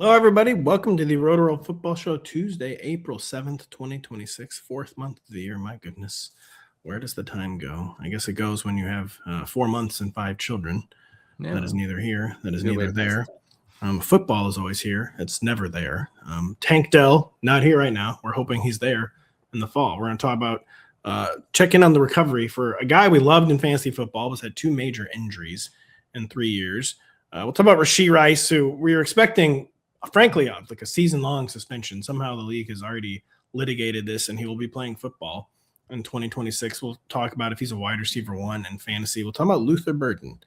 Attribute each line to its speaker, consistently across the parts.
Speaker 1: Hello, everybody. Welcome to the Rotoworld Football Show, Tuesday, April 7th, 2026, fourth month of the year. My goodness, where does the time go? I guess it goes when you have 4 months and 5 children. Yeah. That is neither here. That is neither there. Football is always here. It's never there. Tank Dell, not here right now. We're hoping he's there in the fall. We're going to talk about checking on the recovery for a guy we loved in fantasy football, has had 2 major injuries in 3 years. We'll talk about Rashee Rice, who we were expecting – frankly, like a season-long suspension. Somehow the league has already litigated this, and he will be playing football in 2026. We'll talk about if he's a wide receiver 1 in fantasy. We'll talk about Luther Burden,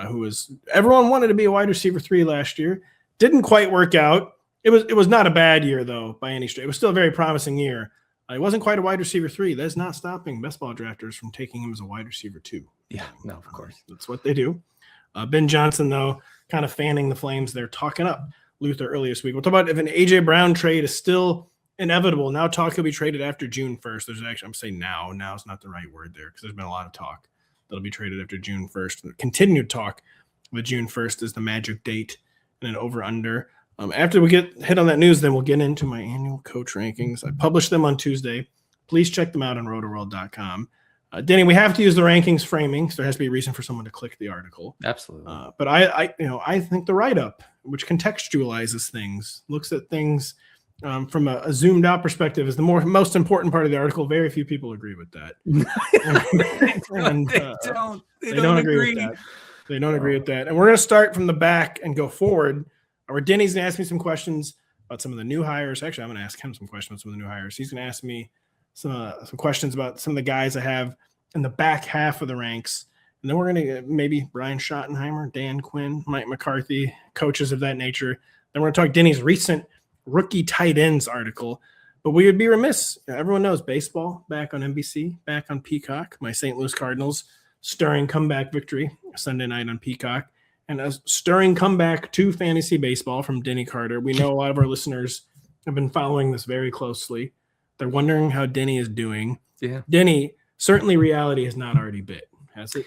Speaker 1: who was everyone wanted to be a wide receiver 3 last year. Didn't quite work out. It was not a bad year, though, by any stretch. It was still a very promising year. He wasn't quite a wide receiver 3. That's not stopping best ball drafters from taking him as a wide receiver 2.
Speaker 2: Yeah, no, of course.
Speaker 1: That's what they do. Ben Johnson, though, kind of fanning the flames there, talking up Luther earlier this week. We'll talk about if an A.J. Brown trade is still inevitable. Now talk will be traded after June 1st. There's actually, I'm saying now is not the right word there because there's been a lot of talk that'll be traded after June 1st. Continued talk with June 1st is the magic date and an over-under. After we get hit on that news, then we'll get into my annual coach rankings. I publish them on Tuesday. Please check them out on rotoworld.com. Denny, we have to use the rankings framing, so there has to be a reason for someone to click the article.
Speaker 2: Absolutely.
Speaker 1: But I think the write-up, which contextualizes things, looks at things from a zoomed out perspective, is the most important part of the article. Very few people agree with that. They don't agree with that. They don't agree with that. And we're going to start from the back and go forward. Where Denny's going to ask me some questions about some of the new hires. Actually, I'm going to ask him some questions about some of the new hires. He's going to ask me some questions about some of the guys I have in the back half of the ranks. And then we're going to maybe Brian Schottenheimer, Dan Quinn, Mike McCarthy, coaches of that nature. Then we're going to talk Denny's recent rookie tight ends article. But we would be remiss. Everyone knows baseball back on NBC, back on Peacock. My St. Louis Cardinals stirring comeback victory Sunday night on Peacock. And a stirring comeback to fantasy baseball from Denny Carter. We know a lot of our listeners have been following this very closely. They're wondering how Denny is doing. Yeah. Denny, certainly reality has not already bit, has it?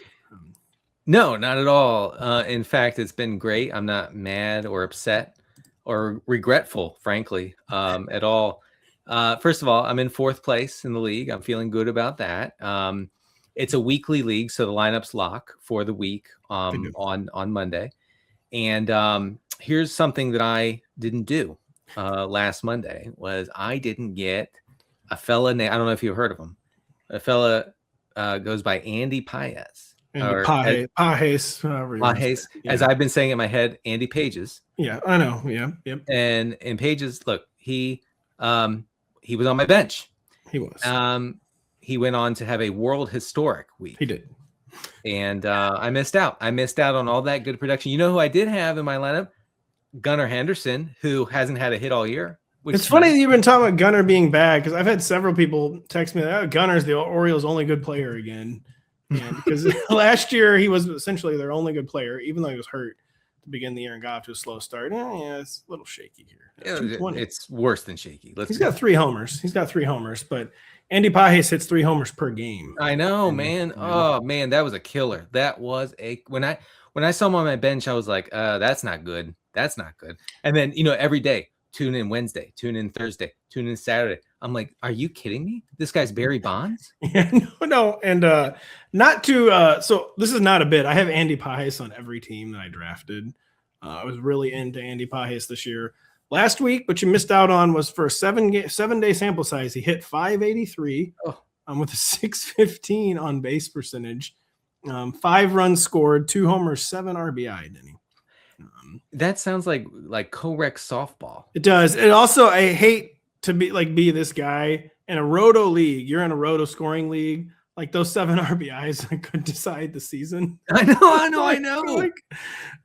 Speaker 2: No, not at all. In fact, it's been great. I'm not mad or upset or regretful, frankly, at all. First of all, I'm in 4th place in the league. I'm feeling good about that. It's a weekly league, so the lineup's lock for the week on Monday. And here's something that I didn't do last Monday was I didn't get a fella named, I don't know if you've heard of him. A fella goes by Andy Paez.
Speaker 1: Paez,
Speaker 2: as I've been saying in my head, Andy Pages.
Speaker 1: Yeah, I know. Yeah, yep.
Speaker 2: And Pages, look, he was on my bench.
Speaker 1: He was.
Speaker 2: He went on to have a world historic week.
Speaker 1: He did.
Speaker 2: And I missed out. I missed out on all that good production. You know who I did have in my lineup? Gunnar Henderson, who hasn't had a hit all year.
Speaker 1: It's funny that you've been talking about Gunnar being bad because I've had several people text me that Gunnar's the Orioles' only good player again. Because last year he was essentially their only good player, even though he was hurt to begin the year and got off to a slow start. Yeah, it's a little shaky here.
Speaker 2: It's worse than shaky.
Speaker 1: He's got 3 homers. But Andy Paez hits 3 homers per game.
Speaker 2: I know, man. Oh man, that was a killer. That was when I saw him on my bench, I was like, that's not good. That's not good. And then every day, tune in Wednesday, tune in Thursday, tune in Saturday. I'm like, are you kidding me? This guy's Barry Bonds?
Speaker 1: Yeah, no. And not to so this is not a bit. I have Andy Paez on every team that I drafted. I was really into Andy Paez this year. Last week, but you missed out on was for a 7-day sample size. He hit 583 with a 615 on base percentage, 5 runs scored, 2 homers, 7 RBI. Denny.
Speaker 2: That sounds like co-rec softball.
Speaker 1: It does. And also, I hate to be this guy in a roto league. You're in a roto scoring league. Like those 7 RBIs could decide the season.
Speaker 2: I know.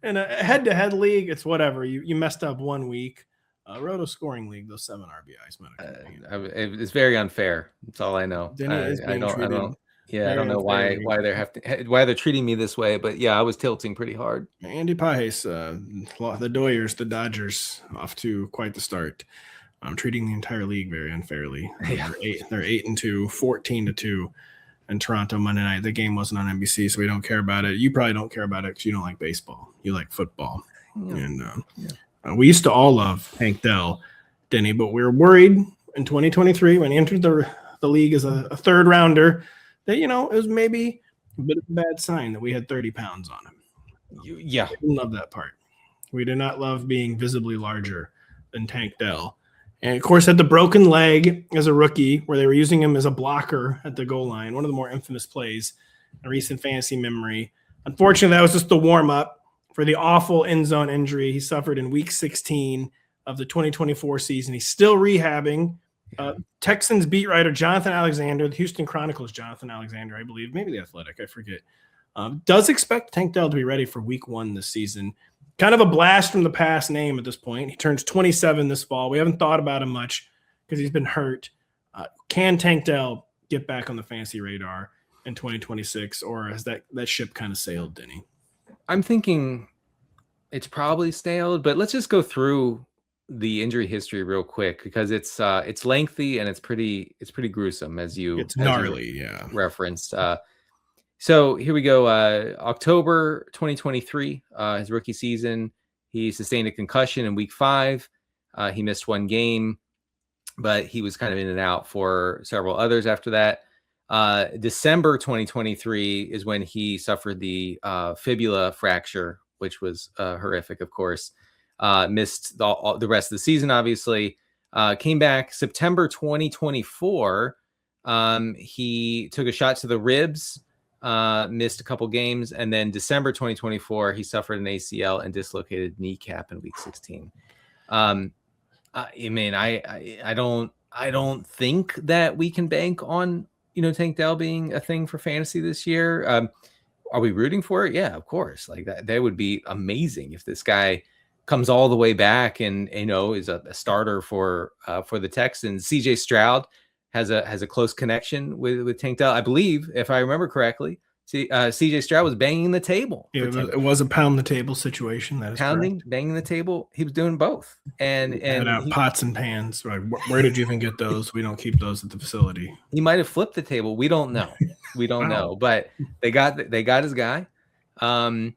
Speaker 1: In a head-to-head league, it's whatever. You messed up 1 week. Roto scoring league, those 7 RBIs.
Speaker 2: It's very unfair. That's all I know. I don't know why they're treating me this way, but yeah, I was tilting pretty hard.
Speaker 1: Andy Paez, the Dodgers, off to quite the start. I'm treating the entire league very unfairly.
Speaker 2: Yeah.
Speaker 1: They're 8-2, 14-2 in Toronto Monday night. The game wasn't on NBC, so we don't care about it. You probably don't care about it because you don't like baseball. You like football. Yeah. And We used to all love Tank Dell, Denny, but we were worried in 2023 when he entered the league as a third rounder that, it was maybe a bit of a bad sign that we had 30 pounds on him.
Speaker 2: Yeah.
Speaker 1: I didn't love that part. We did not love being visibly larger than Tank Dell. And, of course, had the broken leg as a rookie where they were using him as a blocker at the goal line, one of the more infamous plays in recent fantasy memory. Unfortunately, that was just the warm-up for the awful end zone injury he suffered in Week 16 of the 2024 season. He's still rehabbing. Texans beat writer Jonathan Alexander, the Houston Chronicles Jonathan Alexander, I believe, maybe The Athletic, I forget, does expect Tank Dell to be ready for Week 1 this season. Kind of a blast from the past name at this point. He turns 27 this fall. We haven't thought about him much because he's been hurt. Can Tank Dell get back on the fantasy radar in 2026, or has that ship kind of sailed, Denny?
Speaker 2: I'm thinking it's probably sailed, but let's just go through the injury history real quick because it's lengthy and it's pretty gruesome as you
Speaker 1: gnarly,
Speaker 2: referenced. So here we go. October 2023, his rookie season, he sustained a concussion in Week 5. He missed one game, but he was kind of in and out for several others after that. December 2023 is when he suffered the fibula fracture, which was horrific, of course. Missed the rest of the season, obviously. Came back September 2024. He took a shot to the ribs, missed a couple games, and then December 2024 he suffered an ACL and dislocated kneecap in Week 16. I mean, I don't think that we can bank on Tank Dell being a thing for fantasy this year. Are we rooting for it? Yeah, of course. Like that would be amazing if this guy comes all the way back and is a starter for the Texans. CJ Stroud has a close connection with Tank Dell, I believe, if I remember correctly. CJ Stroud was banging the table.
Speaker 1: It was a pound the table situation. That is correct.
Speaker 2: Banging the table. He was doing both, and
Speaker 1: pots and pans. Right? Where did you even get those? We don't keep those at the facility.
Speaker 2: He might have flipped the table. We don't know. We don't know. But they got his guy, and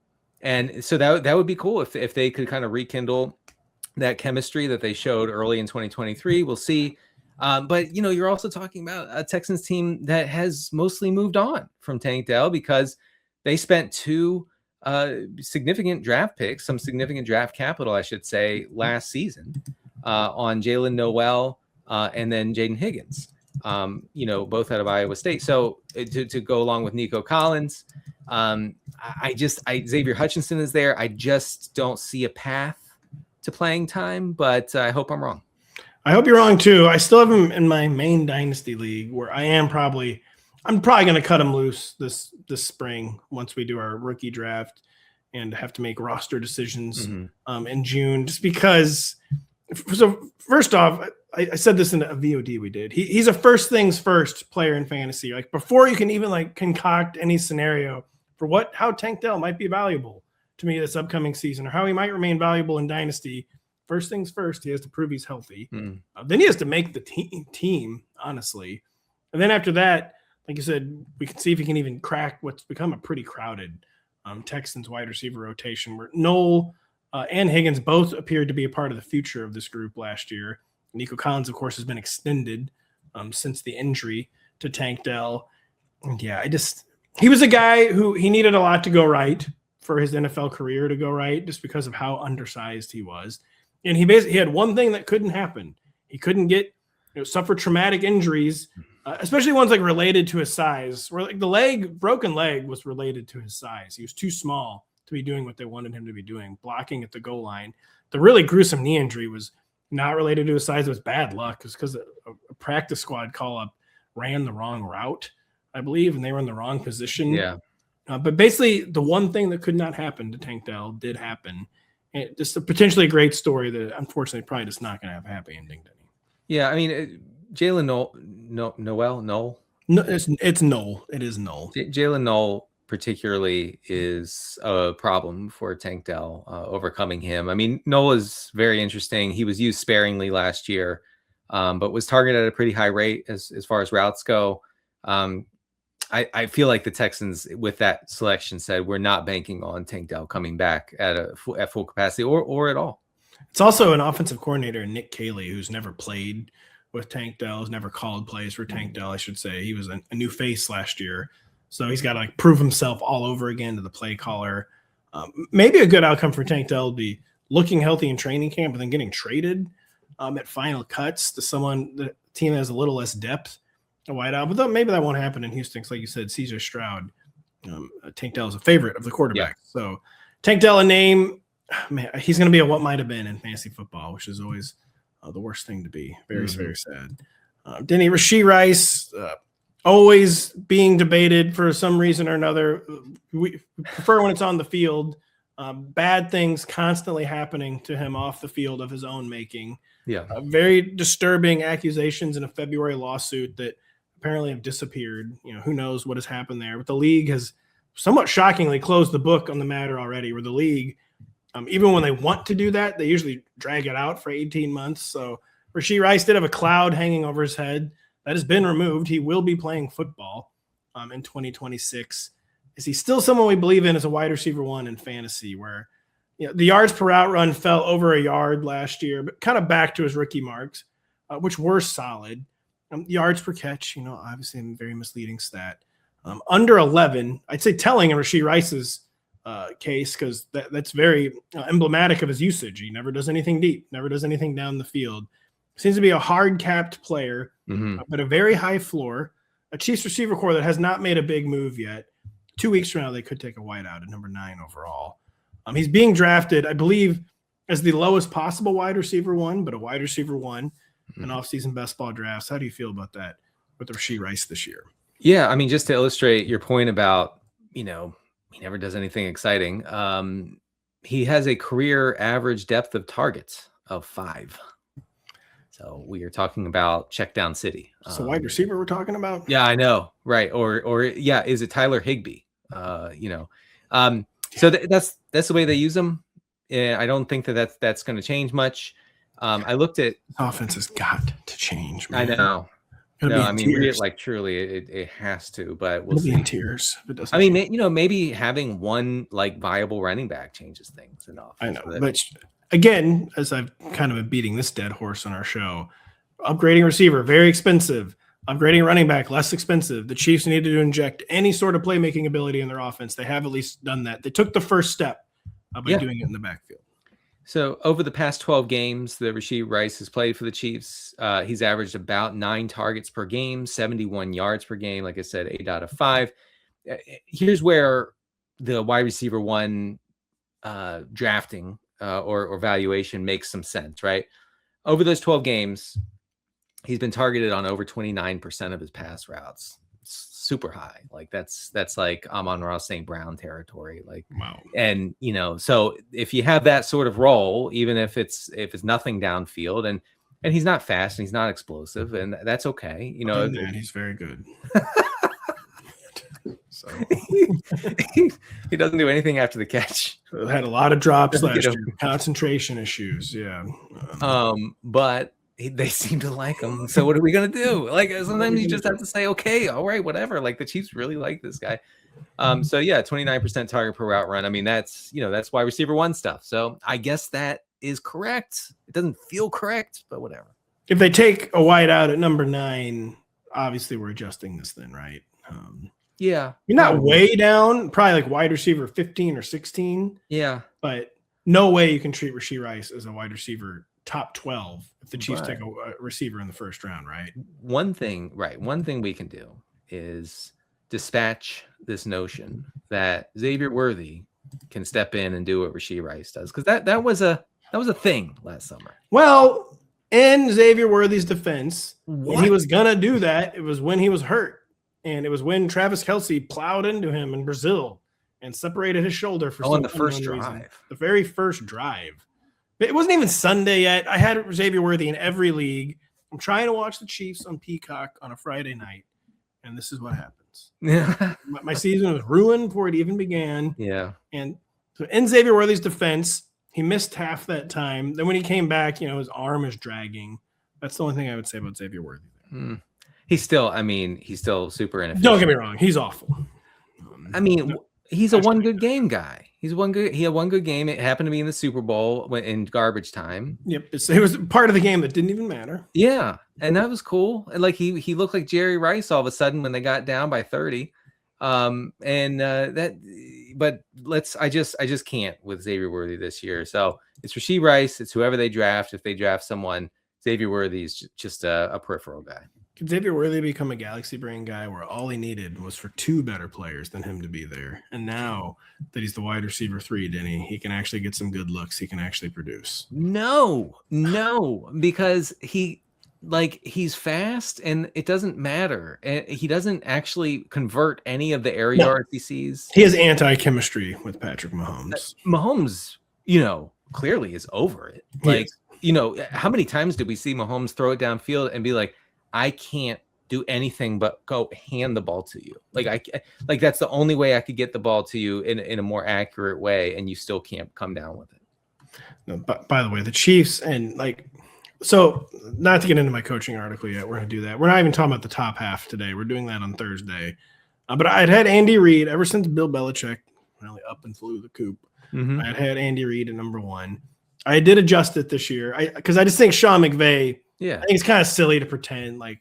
Speaker 2: so that would be cool if they could kind of rekindle that chemistry that they showed early in 2023. We'll see. But you're also talking about a Texans team that has mostly moved on from Tank Dell because they spent two significant draft picks, some significant draft capital, I should say, last season on Jalen Noel and then Jaden Higgins, both out of Iowa State. So to go along with Nico Collins, Xavier Hutchinson is there. I just don't see a path to playing time, but I hope I'm wrong.
Speaker 1: I hope you're wrong too. I still have him in my main dynasty league where I'm probably going to cut him loose this spring once we do our rookie draft and have to make roster decisions in June, just because. So first off, I said this in a VOD we did. He's a first things first player in fantasy. Like before you can even concoct any scenario for how Tank Dell might be valuable to me this upcoming season or how he might remain valuable in dynasty. First things first, he has to prove he's healthy. Then he has to make the team, honestly. And then after that, like you said, we can see if he can even crack what's become a pretty crowded Texans wide receiver rotation where Noel and Higgins both appeared to be a part of the future of this group last year. Nico Collins, of course, has been extended since the injury to Tank Dell. And yeah, he was a guy who he needed a lot to go right for his NFL career to go right just because of how undersized he was. And he had one thing that couldn't happen. He couldn't suffer traumatic injuries, especially ones related to his size, where the broken leg was related to his size. He was too small to be doing what they wanted him to be doing, blocking at the goal line. The really gruesome knee injury was not related to his size. It was bad luck. It was because a practice squad call-up ran the wrong route, I believe, and they were in the wrong position.
Speaker 2: Yeah.
Speaker 1: But basically, the one thing that could not happen to Tank Dell did happen. And just a potentially great story that unfortunately probably just not going to have a happy ending.
Speaker 2: Yeah, I mean, Jalen Noel.
Speaker 1: No, it's Noel. It is Noel.
Speaker 2: Jalen Noel particularly is a problem for Tank Dell overcoming him. I mean, Noel is very interesting. He was used sparingly last year, but was targeted at a pretty high rate as far as routes go. I feel like the Texans with that selection said we're not banking on Tank Dell coming back at full capacity or at all.
Speaker 1: It's also an offensive coordinator, Nick Caley, who's never played with Tank Dell, has never called plays for Tank Dell, I should say. He was a new face last year. So he's got to like prove himself all over again to the play caller. Maybe a good outcome for Tank Dell would be looking healthy in training camp and then getting traded at final cuts to someone, the team that has a little less depth, a wideout. But maybe that won't happen in Houston. Because like you said, Caesar Stroud, Tank Dell is a favorite of the quarterback. Yeah. So Tank Dell, a name, man, he's going to be a what might have been in fantasy football, which is always the worst thing to be. Very, very sad. Denny, Rashee Rice, always being debated for some reason or another. We prefer when it's on the field. Bad things constantly happening to him off the field of his own making.
Speaker 2: Yeah.
Speaker 1: Very disturbing accusations in a February lawsuit that apparently have disappeared. Who knows what has happened there. But the league has somewhat shockingly closed the book on the matter already, where the league, even when they want to do that, they usually drag it out for 18 months. So Rashee Rice did have a cloud hanging over his head. That has been removed. He will be playing football in 2026. Is he still someone we believe in as a wide receiver one in fantasy, where the yards per route run fell over a yard last year, but kind of back to his rookie marks, which were solid. Yards per catch, obviously a very misleading stat. Under 11, I'd say telling in Rashee Rice's case, because that's very emblematic of his usage. He never does anything deep, never does anything down the field. Seems to be a hard-capped player, but a very high floor. A Chiefs receiver core that has not made a big move yet. 2 weeks from now, they could take a wideout at number 9 overall. He's being drafted, I believe, as the lowest possible wide receiver one, but a wide receiver one in off-season best ball drafts. How do you feel about that with Rashee Rice this year?
Speaker 2: Yeah, I mean, just to illustrate your point about, he never does anything exciting. He has a career average depth of targets of 5. So we are talking about check down city.
Speaker 1: So wide receiver we're talking about?
Speaker 2: Yeah, I know. Right. Or yeah, is it Tyler Higbee? So that's the way they use them. Yeah, I don't think that's going to change much. I looked at
Speaker 1: offense has got to change, man.
Speaker 2: I know. No, I mean, truly, it has to. But we'll see.
Speaker 1: In tears.
Speaker 2: I mean, maybe having one like viable running back changes things enough.
Speaker 1: I know, but again, as I've kind of been beating this dead horse on our show, upgrading receiver very expensive. Upgrading running back less expensive. The Chiefs needed to inject any sort of playmaking ability in their offense. They have at least done that. They took the first step by doing it in the backfield.
Speaker 2: So over the past 12 games that Rashee Rice has played for the Chiefs, he's averaged about 9 targets per game, 71 yards per game. Like I said, 8 out of 5. Here's where the wide receiver one drafting or valuation makes some sense, right? Over those 12 games, he's been targeted on over 29% of his pass routes. Super high. Like that's like Amon-Ra St. Brown territory. Like,
Speaker 1: wow.
Speaker 2: And so if you have that sort of role, even if it's nothing downfield, and he's not fast and he's not explosive, and that's okay.
Speaker 1: He's very good. So
Speaker 2: he doesn't do anything after the catch.
Speaker 1: Had a lot of drops last year, concentration issues. Yeah.
Speaker 2: But they seem to like him. So what are we going to do? Like, sometimes you just have to say, okay, all right, whatever. Like, the Chiefs really like this guy. So yeah, 29% target per route run. I mean, that's wide receiver one stuff. So I guess that is correct. It doesn't feel correct, but whatever.
Speaker 1: If they take a wide out at number 9, obviously we're adjusting this then, right?
Speaker 2: Yeah.
Speaker 1: You're not way down, probably like wide receiver 15 or 16.
Speaker 2: Yeah.
Speaker 1: But no way you can treat Rashee Rice as a wide receiver top 12 if the Chiefs take a receiver in the first round, right?
Speaker 2: One thing we can do is dispatch this notion that Xavier Worthy can step in and do what Rashee Rice does, because that was a thing last summer.
Speaker 1: Well, in Xavier Worthy's defense, when he was gonna do that, it was when he was hurt, and it was when Travis Kelce plowed into him in Brazil and separated his shoulder for
Speaker 2: the first drive,
Speaker 1: reason. The very first drive. It wasn't even Sunday yet. I had Xavier Worthy in every league. I'm trying to watch the Chiefs on Peacock on a Friday night, and this is what happens.
Speaker 2: Yeah.
Speaker 1: My season was ruined before it even began.
Speaker 2: Yeah.
Speaker 1: And so in Xavier Worthy's defense, he missed half that time. Then when he came back, his arm is dragging. That's the only thing I would say about Xavier Worthy.
Speaker 2: He's still super inefficient.
Speaker 1: Don't get me wrong. He's awful.
Speaker 2: I mean, he's a one good game guy. He's one good. He had one good game. It happened to be in the Super Bowl in garbage time.
Speaker 1: Yep, it was part of the game that didn't even matter.
Speaker 2: Yeah, and that was cool. And like he looked like Jerry Rice all of a sudden when they got down by 30. But I just can't with Xavier Worthy this year. So it's Rashee Rice. It's whoever they draft. If they draft someone, Xavier Worthy is just a peripheral guy.
Speaker 1: Could Xavier Worthy become a galaxy brain guy where all he needed was for two better players than him to be there? And now that he's the wide receiver 3, Denny, he can actually get some good looks. He can actually produce.
Speaker 2: No, because he's fast and it doesn't matter. And he doesn't actually convert any of the air yards he sees.
Speaker 1: He has anti-chemistry with Patrick Mahomes.
Speaker 2: Mahomes, clearly is over it. How many times did we see Mahomes throw it downfield and be like, I can't do anything but go hand the ball to you. Like that's the only way I could get the ball to you in a more accurate way, and you still can't come down with it.
Speaker 1: No, but by the way, the Chiefs so not to get into my coaching article yet, we're going to do that. We're not even talking about the top half today. We're doing that on Thursday. But I'd had Andy Reid ever since Bill Belichick really up and flew the coop.
Speaker 2: Mm-hmm.
Speaker 1: I'd had Andy Reid at number 1. I did adjust it this year because I just think Sean McVay.
Speaker 2: Yeah,
Speaker 1: I think it's kind of silly to pretend like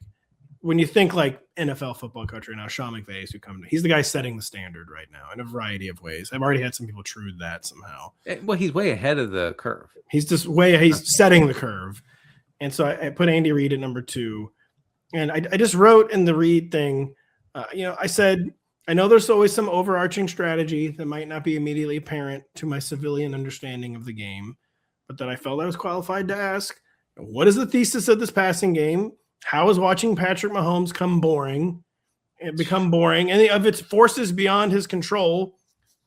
Speaker 1: when you think like NFL football coach right now, Sean McVay is he's the guy setting the standard right now in a variety of ways. I've already had some people trude that somehow.
Speaker 2: Well, he's way ahead of the curve.
Speaker 1: He's setting the curve. And so I put Andy Reid at number 2. And I just wrote in the Reid thing, I said, I know there's always some overarching strategy that might not be immediately apparent to my civilian understanding of the game, but that I felt I was qualified to ask. What is the thesis of this passing game? How is watching Patrick Mahomes become boring? Any of its forces beyond his control,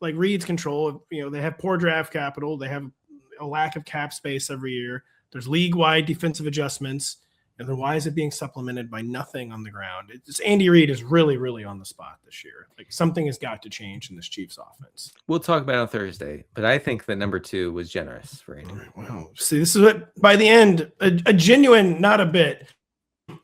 Speaker 1: like Reid's control, they have poor draft capital. They have a lack of cap space every year. There's league-wide defensive adjustments. And then why is it being supplemented by nothing on the ground? Andy Reid is really, really on the spot this year. Like something has got to change in this Chiefs offense.
Speaker 2: We'll talk about it on Thursday, but I think that number 2 was generous for Andy.
Speaker 1: Wow. See, this is what, by the end, a genuine, not a bit,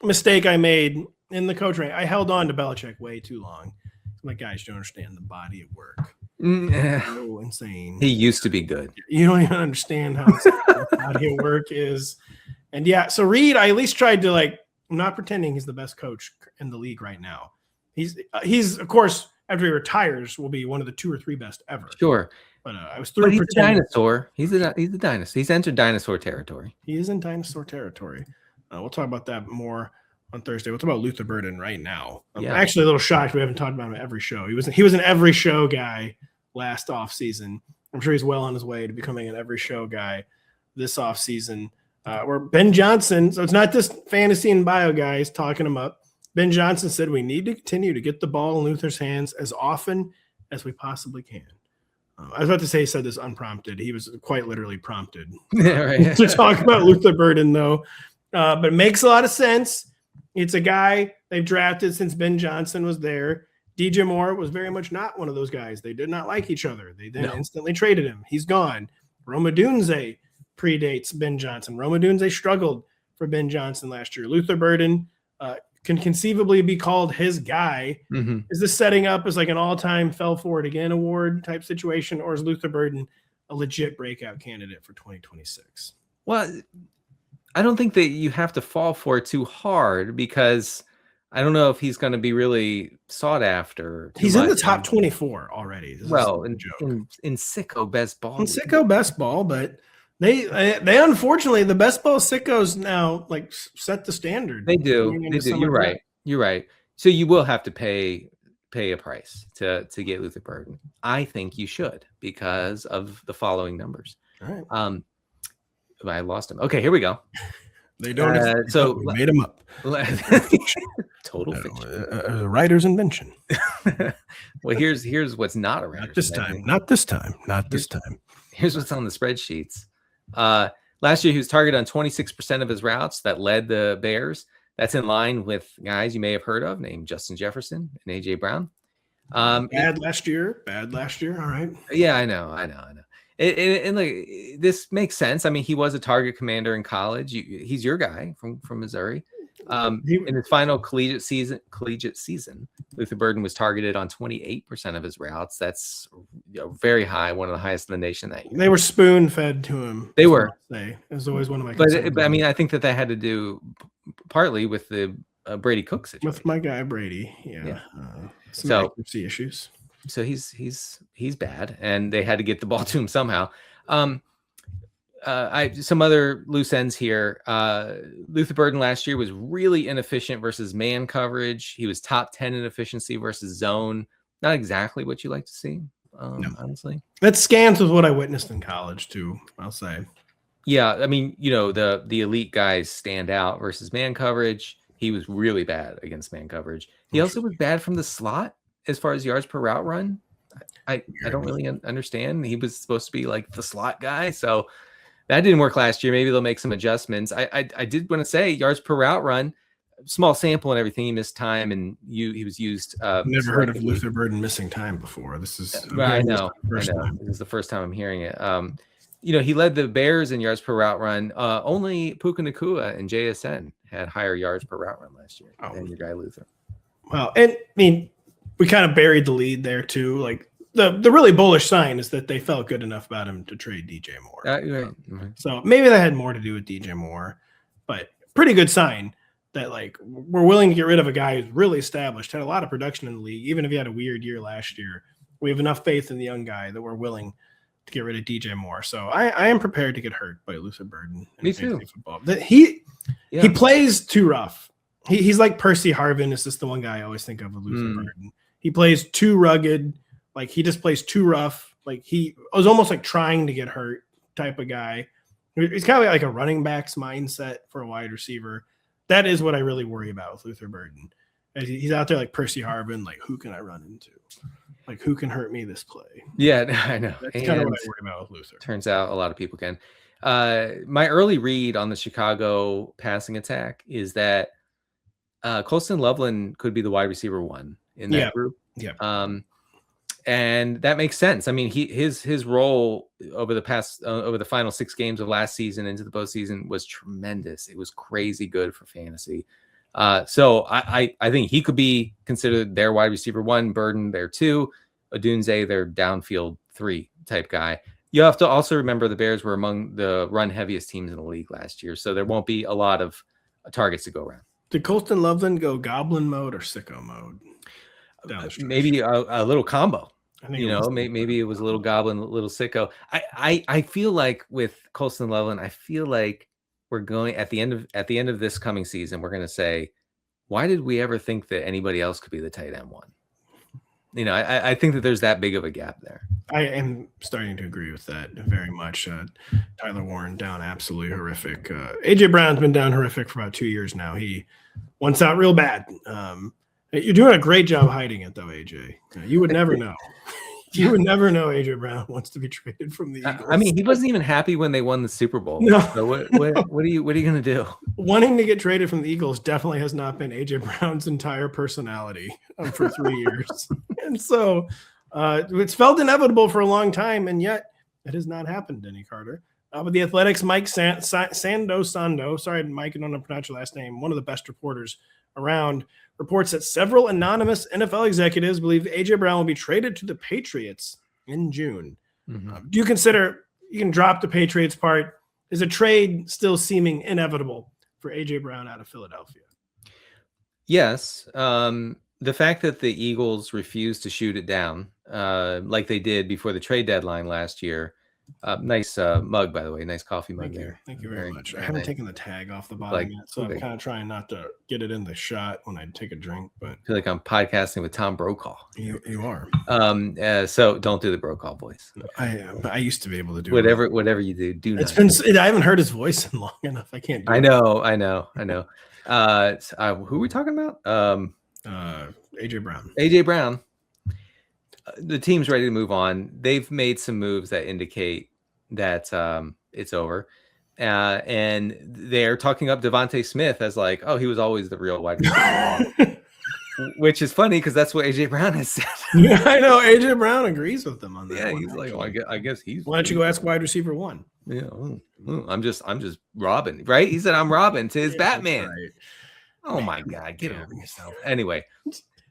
Speaker 1: mistake I made in the coach rank. I held on to Belichick way too long. I'm like, guys, you don't understand the body of work. So insane.
Speaker 2: He used to be good.
Speaker 1: You don't even understand how the body of work is. And yeah, so Reid, I at least tried to I'm not pretending he's the best coach in the league right now. He's of course, after he retires, will be one of the 2 or 3 best ever.
Speaker 2: Sure.
Speaker 1: But I was through.
Speaker 2: But he's a dinosaur. He's a dinosaur. He's entered dinosaur territory.
Speaker 1: He is in dinosaur territory. We'll talk about that more on Thursday. We'll talk about Luther Burden right now. I'm actually a little shocked we haven't talked about him at every show. He was an every show guy last offseason. I'm sure he's well on his way to becoming an every show guy this offseason. Where Ben Johnson, so it's not just fantasy and bio guys talking him up. Ben Johnson said we need to continue to get the ball in Luther's hands as often as we possibly can. I was about to say he said this unprompted. He was quite literally prompted to talk about Luther Burden, though. But it makes a lot of sense. It's a guy they've drafted since Ben Johnson was there. DJ Moore was very much not one of those guys. They did not like each other. They then instantly traded him. He's gone. Rome Odunze predates Ben Johnson. Rome Odunze struggled for Ben Johnson last year. Luther Burden can conceivably be called his guy. Mm-hmm. Is this setting up as like an all-time fell for it again award type situation, or is Luther Burden a legit breakout candidate for 2026?
Speaker 2: Well, I don't think that you have to fall for it too hard because I don't know if he's going to be really sought after.
Speaker 1: He's in the top 24 already.
Speaker 2: Well, in sicko best ball.
Speaker 1: In sicko best ball, but they unfortunately, the best ball sickos now like set the standard.
Speaker 2: They do. They do. You're right. You're right. So you will have to pay a price to get Luther Burden. I think you should because of the following numbers.
Speaker 1: All right.
Speaker 2: I lost him. Okay, here we go.
Speaker 1: They don't.
Speaker 2: So
Speaker 1: we made him up.
Speaker 2: Total fiction.
Speaker 1: A writer's invention.
Speaker 2: Well, here's what's not a writer's
Speaker 1: invention. Not this time.
Speaker 2: Here's what's on the spreadsheets. Last year, he was targeted on 26% of his routes that led the Bears. That's in line with guys you may have heard of named Justin Jefferson and A.J. Brown.
Speaker 1: Bad last year. All right.
Speaker 2: Yeah, I know. And like this makes sense. I mean, he was a target commander in college. He's your guy from Missouri. In his final collegiate season, Luther Burden was targeted on 28% of his routes. That's very high, one of the highest in the nation that year.
Speaker 1: They were spoon fed to him.
Speaker 2: They were.
Speaker 1: It was always one of my
Speaker 2: concerns. But I mean, I think that had to do partly with the Brady Cook situation.
Speaker 1: With my guy Brady, yeah. Some accuracy issues.
Speaker 2: So he's bad, and they had to get the ball to him somehow. Some other loose ends here. Luther Burden last year was really inefficient versus man coverage. He was top 10 in efficiency versus zone. Not exactly what you like to see, honestly.
Speaker 1: That scans with what I witnessed in college too, I'll say.
Speaker 2: Yeah, I mean, the elite guys stand out versus man coverage. He was really bad against man coverage. He also was bad from the slot as far as yards per route run. I don't really understand. He was supposed to be like the slot guy, so that didn't work last year. Maybe they'll make some adjustments. I did want to say yards per route run, small sample and everything. He missed time, and he was used.
Speaker 1: Never heard of Luther Burden missing time before. This is
Speaker 2: I know. This is the first time I'm hearing it. He led the Bears in yards per route run. Only Puka Nacua and JSN had higher yards per route run last year than your guy Luther.
Speaker 1: Well, and I mean, we kind of buried the lead there too. Like the really bullish sign is that they felt good enough about him to trade DJ Moore.
Speaker 2: Right.
Speaker 1: So maybe that had more to do with DJ Moore, but pretty good sign that like we're willing to get rid of a guy who's really established, had a lot of production in the league. Even if he had a weird year last year, we have enough faith in the young guy that we're willing to get rid of DJ Moore. So I am prepared to get hurt by Luther Burden.
Speaker 2: Me too.
Speaker 1: Football. He plays too rough. He's like Percy Harvin. Is just the one guy I always think of with Luther Burden. He plays too rugged. Like he just plays too rough. Like he was almost like trying to get hurt type of guy. He's kind of like a running back's mindset for a wide receiver. That is what I really worry about with Luther Burden. He's out there like Percy Harvin. Like who can I run into? Like who can hurt me this play?
Speaker 2: Yeah, I know.
Speaker 1: That's kind of what I worry about with Luther.
Speaker 2: Turns out a lot of people can. My early read on the Chicago passing attack is that Colston Loveland could be the wide receiver one in that group.
Speaker 1: Yeah.
Speaker 2: And that makes sense. I mean, his role over the final 6 games of last season into the postseason was tremendous. It was crazy good for fantasy. So I think he could be considered their wide receiver 1, Burden their 2, Odunze their downfield 3 type guy. You have to also remember the Bears were among the run heaviest teams in the league last year, so there won't be a lot of targets to go around.
Speaker 1: Did Colston Loveland go goblin mode or sicko mode?
Speaker 2: Maybe a little combo. I think maybe it was a little goblin, a little sicko. I feel like with Colston Loveland, I feel like we're going at the end of this coming season, we're going to say, why did we ever think that anybody else could be the tight end one? I think that there's that big of a gap there.
Speaker 1: I am starting to agree with that very much. Tyler Warren down absolutely horrific. AJ Brown's been down horrific for about 2 years now. He wants out real bad. You're doing a great job hiding it, though, AJ. You would never know. You would never know AJ Brown wants to be traded from the Eagles.
Speaker 2: I mean, he wasn't even happy when they won the Super Bowl.
Speaker 1: No.
Speaker 2: So what are you going to do?
Speaker 1: Wanting to get traded from the Eagles definitely has not been AJ Brown's entire personality for 3 years. And so it's felt inevitable for a long time, and yet it has not happened, Denny Carter. But the Athletics' Mike Sando, sorry, Mike, I don't know how to pronounce your last name, one of the best reporters around, reports that several anonymous NFL executives believe A.J. Brown will be traded to the Patriots in June. Mm-hmm. Do you consider, you can drop the Patriots part, is a trade still seeming inevitable for A.J. Brown out of Philadelphia?
Speaker 2: Yes. The fact that the Eagles refused to shoot it down like they did before the trade deadline last year. Nice mug, by the way. Nice coffee mug.
Speaker 1: Thank you very much. I haven't taken the tag off the bottom yet, so I'm kind of trying not to get it in the shot when I take a drink. But I
Speaker 2: feel like I'm podcasting with Tom Brokaw.
Speaker 1: You are.
Speaker 2: So don't do the Brokaw voice.
Speaker 1: I used to be able to do
Speaker 2: whatever you do. Do
Speaker 1: it's
Speaker 2: not.
Speaker 1: I haven't heard his voice in long enough. I can't.
Speaker 2: I know. Who are we talking about?
Speaker 1: AJ Brown.
Speaker 2: AJ Brown. The team's ready to move on. They've made some moves that indicate that it's over. And they're talking up Devontae Smith as like, oh, he was always the real wide receiver. Which is funny because that's what AJ Brown has said.
Speaker 1: Yeah, I know. AJ Brown agrees with them on that.
Speaker 2: Yeah, he's like, well, I guess he's.
Speaker 1: Why don't you go ask wide receiver 1?
Speaker 2: Yeah, I'm just Robin, right? He said I'm Robin to his Batman. Oh my God, get over yourself. Anyway,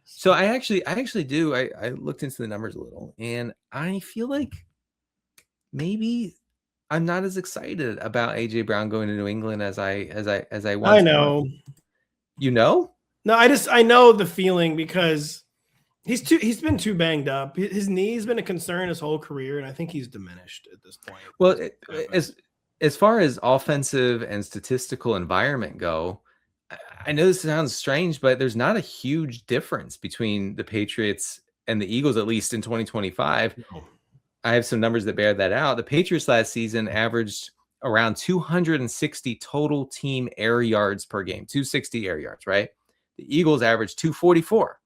Speaker 2: so I actually do. I looked into the numbers a little, and I feel like maybe I'm not as excited about AJ Brown going to New England as I once
Speaker 1: I know.
Speaker 2: was. You know?
Speaker 1: No, I know the feeling because he's been too banged up. His knee's been a concern his whole career, and I think he's diminished at this point.
Speaker 2: Well, as far as offensive and statistical environment go, I know this sounds strange, but there's not a huge difference between the Patriots and the Eagles, at least in 2025.
Speaker 1: No.
Speaker 2: I have some numbers that bear that out. The Patriots last season averaged around 260 total team air yards per game, 260 air yards, right? The Eagles averaged 244.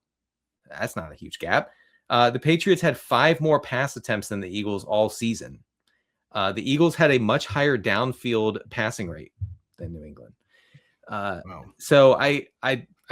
Speaker 2: That's not a huge gap. The Patriots had 5 more pass attempts than the Eagles all season. The Eagles had a much higher downfield passing rate than New England.
Speaker 1: Wow.
Speaker 2: So I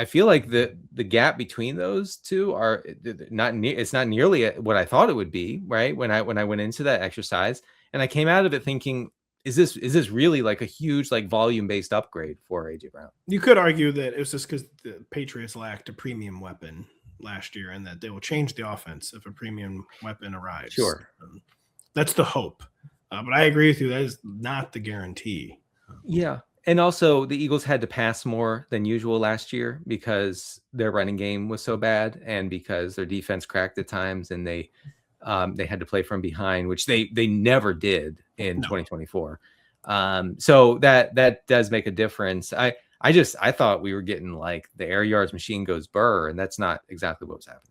Speaker 2: feel like the gap between those two are not it's not nearly what I thought it would be, right? When I went into that exercise, and I came out of it thinking, is this really like a huge like volume based upgrade for AJ Brown?
Speaker 1: You could argue that it was just because the Patriots lacked a premium weapon last year, and that they will change the offense if a premium weapon arrives.
Speaker 2: Sure,
Speaker 1: that's the hope. But I agree with you. That is not the guarantee.
Speaker 2: Yeah. And also the Eagles had to pass more than usual last year because their running game was so bad and because their defense cracked at times, and they had to play from behind, which they never did in 2024. So that does make a difference. I thought we were getting like the air yards machine goes burr, and that's not exactly what was happening.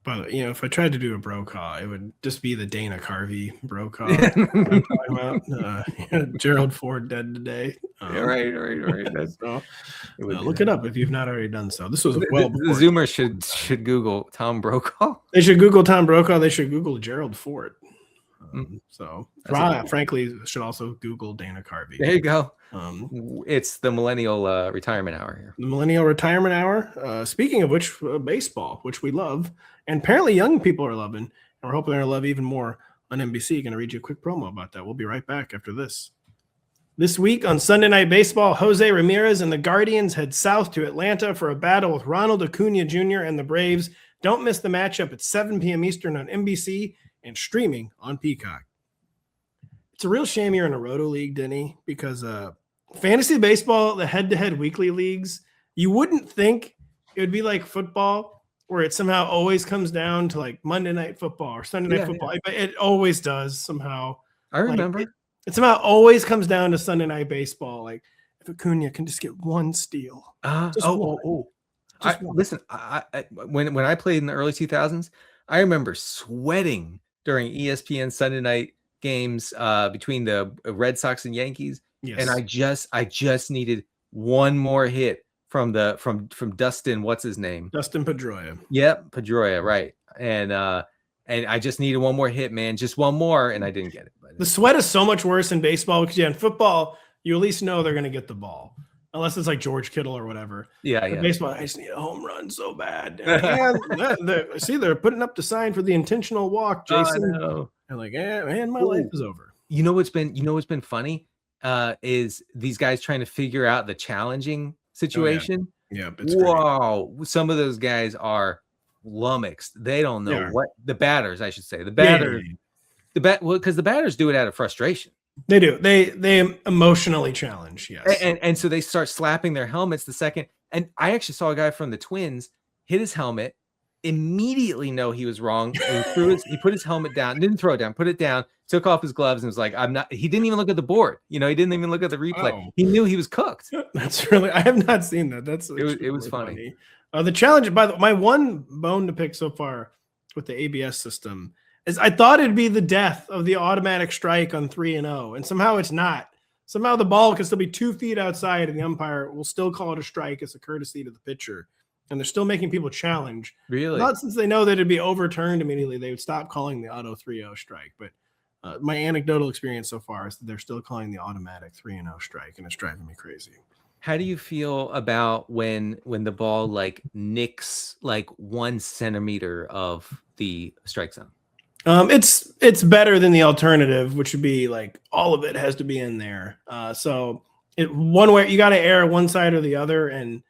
Speaker 1: But if I tried to do a bro call, it would just be the Dana Carvey bro call. I'm talking about Gerald Ford dead today.
Speaker 2: Right. That's
Speaker 1: look it up if you've not already done so. This was
Speaker 2: the Zoomers should Google Tom Brokaw.
Speaker 1: They should Google Tom Brokaw. They should Google Gerald Ford. Frankly, should also Google Dana Carvey.
Speaker 2: There you go. It's the millennial retirement hour here.
Speaker 1: The millennial retirement hour. Speaking of which, baseball, which we love, and apparently young people are loving, and we're hoping they're going to love even more on NBC. Going to read you a quick promo about that. We'll be right back after this. This week on Sunday Night Baseball, Jose Ramirez and the Guardians head south to Atlanta for a battle with Ronald Acuna Jr. and the Braves. Don't miss the matchup at 7 p.m. Eastern on NBC and streaming on Peacock. It's a real shame you're in a Roto League, Denny, because fantasy baseball, the head-to-head weekly leagues, you wouldn't think it would be like football, where it somehow always comes down to like Monday Night Football or Sunday Night Football. But it always does somehow.
Speaker 2: I remember.
Speaker 1: It somehow always comes down to Sunday Night Baseball. Like if Acuna can just get one steal.
Speaker 2: Listen, when I played in the early 2000s, I remember sweating during ESPN Sunday night games between the Red Sox and Yankees.
Speaker 1: Yes.
Speaker 2: And I just needed one more hit from Dustin, what's his name?
Speaker 1: Dustin Pedroia.
Speaker 2: Yep, Pedroia, right. And I just needed one more hit, man, just one more, and I didn't get it. But
Speaker 1: the sweat is so much worse in baseball because in football, you at least know they're going to get the ball. Unless it's like George Kittle or whatever.
Speaker 2: Yeah.
Speaker 1: Baseball, I just need a home run so bad. They're putting up the sign for the intentional walk, Jason. And like, man, my life is over.
Speaker 2: You know what's been funny is these guys trying to figure out the challenging situation.
Speaker 1: Yeah.
Speaker 2: Wow, some of those guys are lummoxed. They don't know what the batters, I should say. The batters, because the batters do it out of frustration.
Speaker 1: They do. They emotionally challenge, yes.
Speaker 2: And so they start slapping their helmets the second. And I actually saw a guy from the Twins hit his helmet, immediately know he was wrong. And he put his helmet down, didn't throw it down, put it down, took off his gloves, and was like, I'm not. He didn't even look at the board. He didn't even look at the replay.
Speaker 1: Oh.
Speaker 2: He knew he was cooked.
Speaker 1: That's really, I have not seen that.
Speaker 2: It was funny.
Speaker 1: The challenge, my one bone to pick so far with the ABS system is I thought it'd be the death of the automatic strike on 3-0, and somehow it's not. Somehow the ball can still be 2 feet outside, and the umpire will still call it a strike as a courtesy to the pitcher. And they're still making people challenge.
Speaker 2: Really?
Speaker 1: Not since they know that it'd be overturned immediately, they would stop calling the auto 3-0 strike. But my anecdotal experience so far is that they're still calling the automatic 3-0 strike, and it's driving me crazy.
Speaker 2: How do you feel about when the ball like nicks like 1 centimeter of the strike zone?
Speaker 1: It's better than the alternative, which would be like all of it has to be in there. So one way you got to err one side or the other, and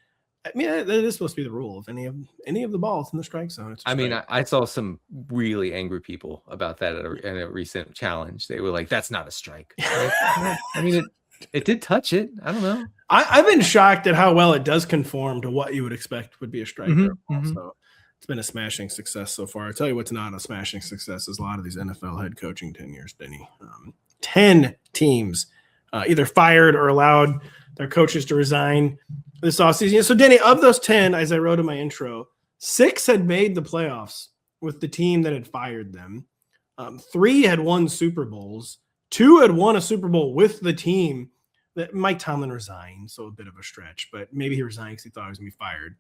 Speaker 1: I mean, that is supposed to be the rule. If any of the balls in the strike zone, it's a
Speaker 2: I mean,
Speaker 1: strike.
Speaker 2: I saw some really angry people about that in a recent challenge. They were like, "That's not a strike." Like, I mean, it did touch it. I don't know.
Speaker 1: I've been shocked at how well it does conform to what you would expect would be a strike. So it's been a smashing success so far. I'll tell you what's not a smashing success is a lot of these NFL head coaching tenures, Denny. 10 teams either fired or allowed their coaches to resign this offseason. So, Denny, of those 10, as I wrote in my intro, 6 had made the playoffs with the team that had fired them. 3 had won Super Bowls. 2 had won a Super Bowl with the team that Mike Tomlin resigned, so a bit of a stretch, but maybe he resigned because he thought he was going to be fired.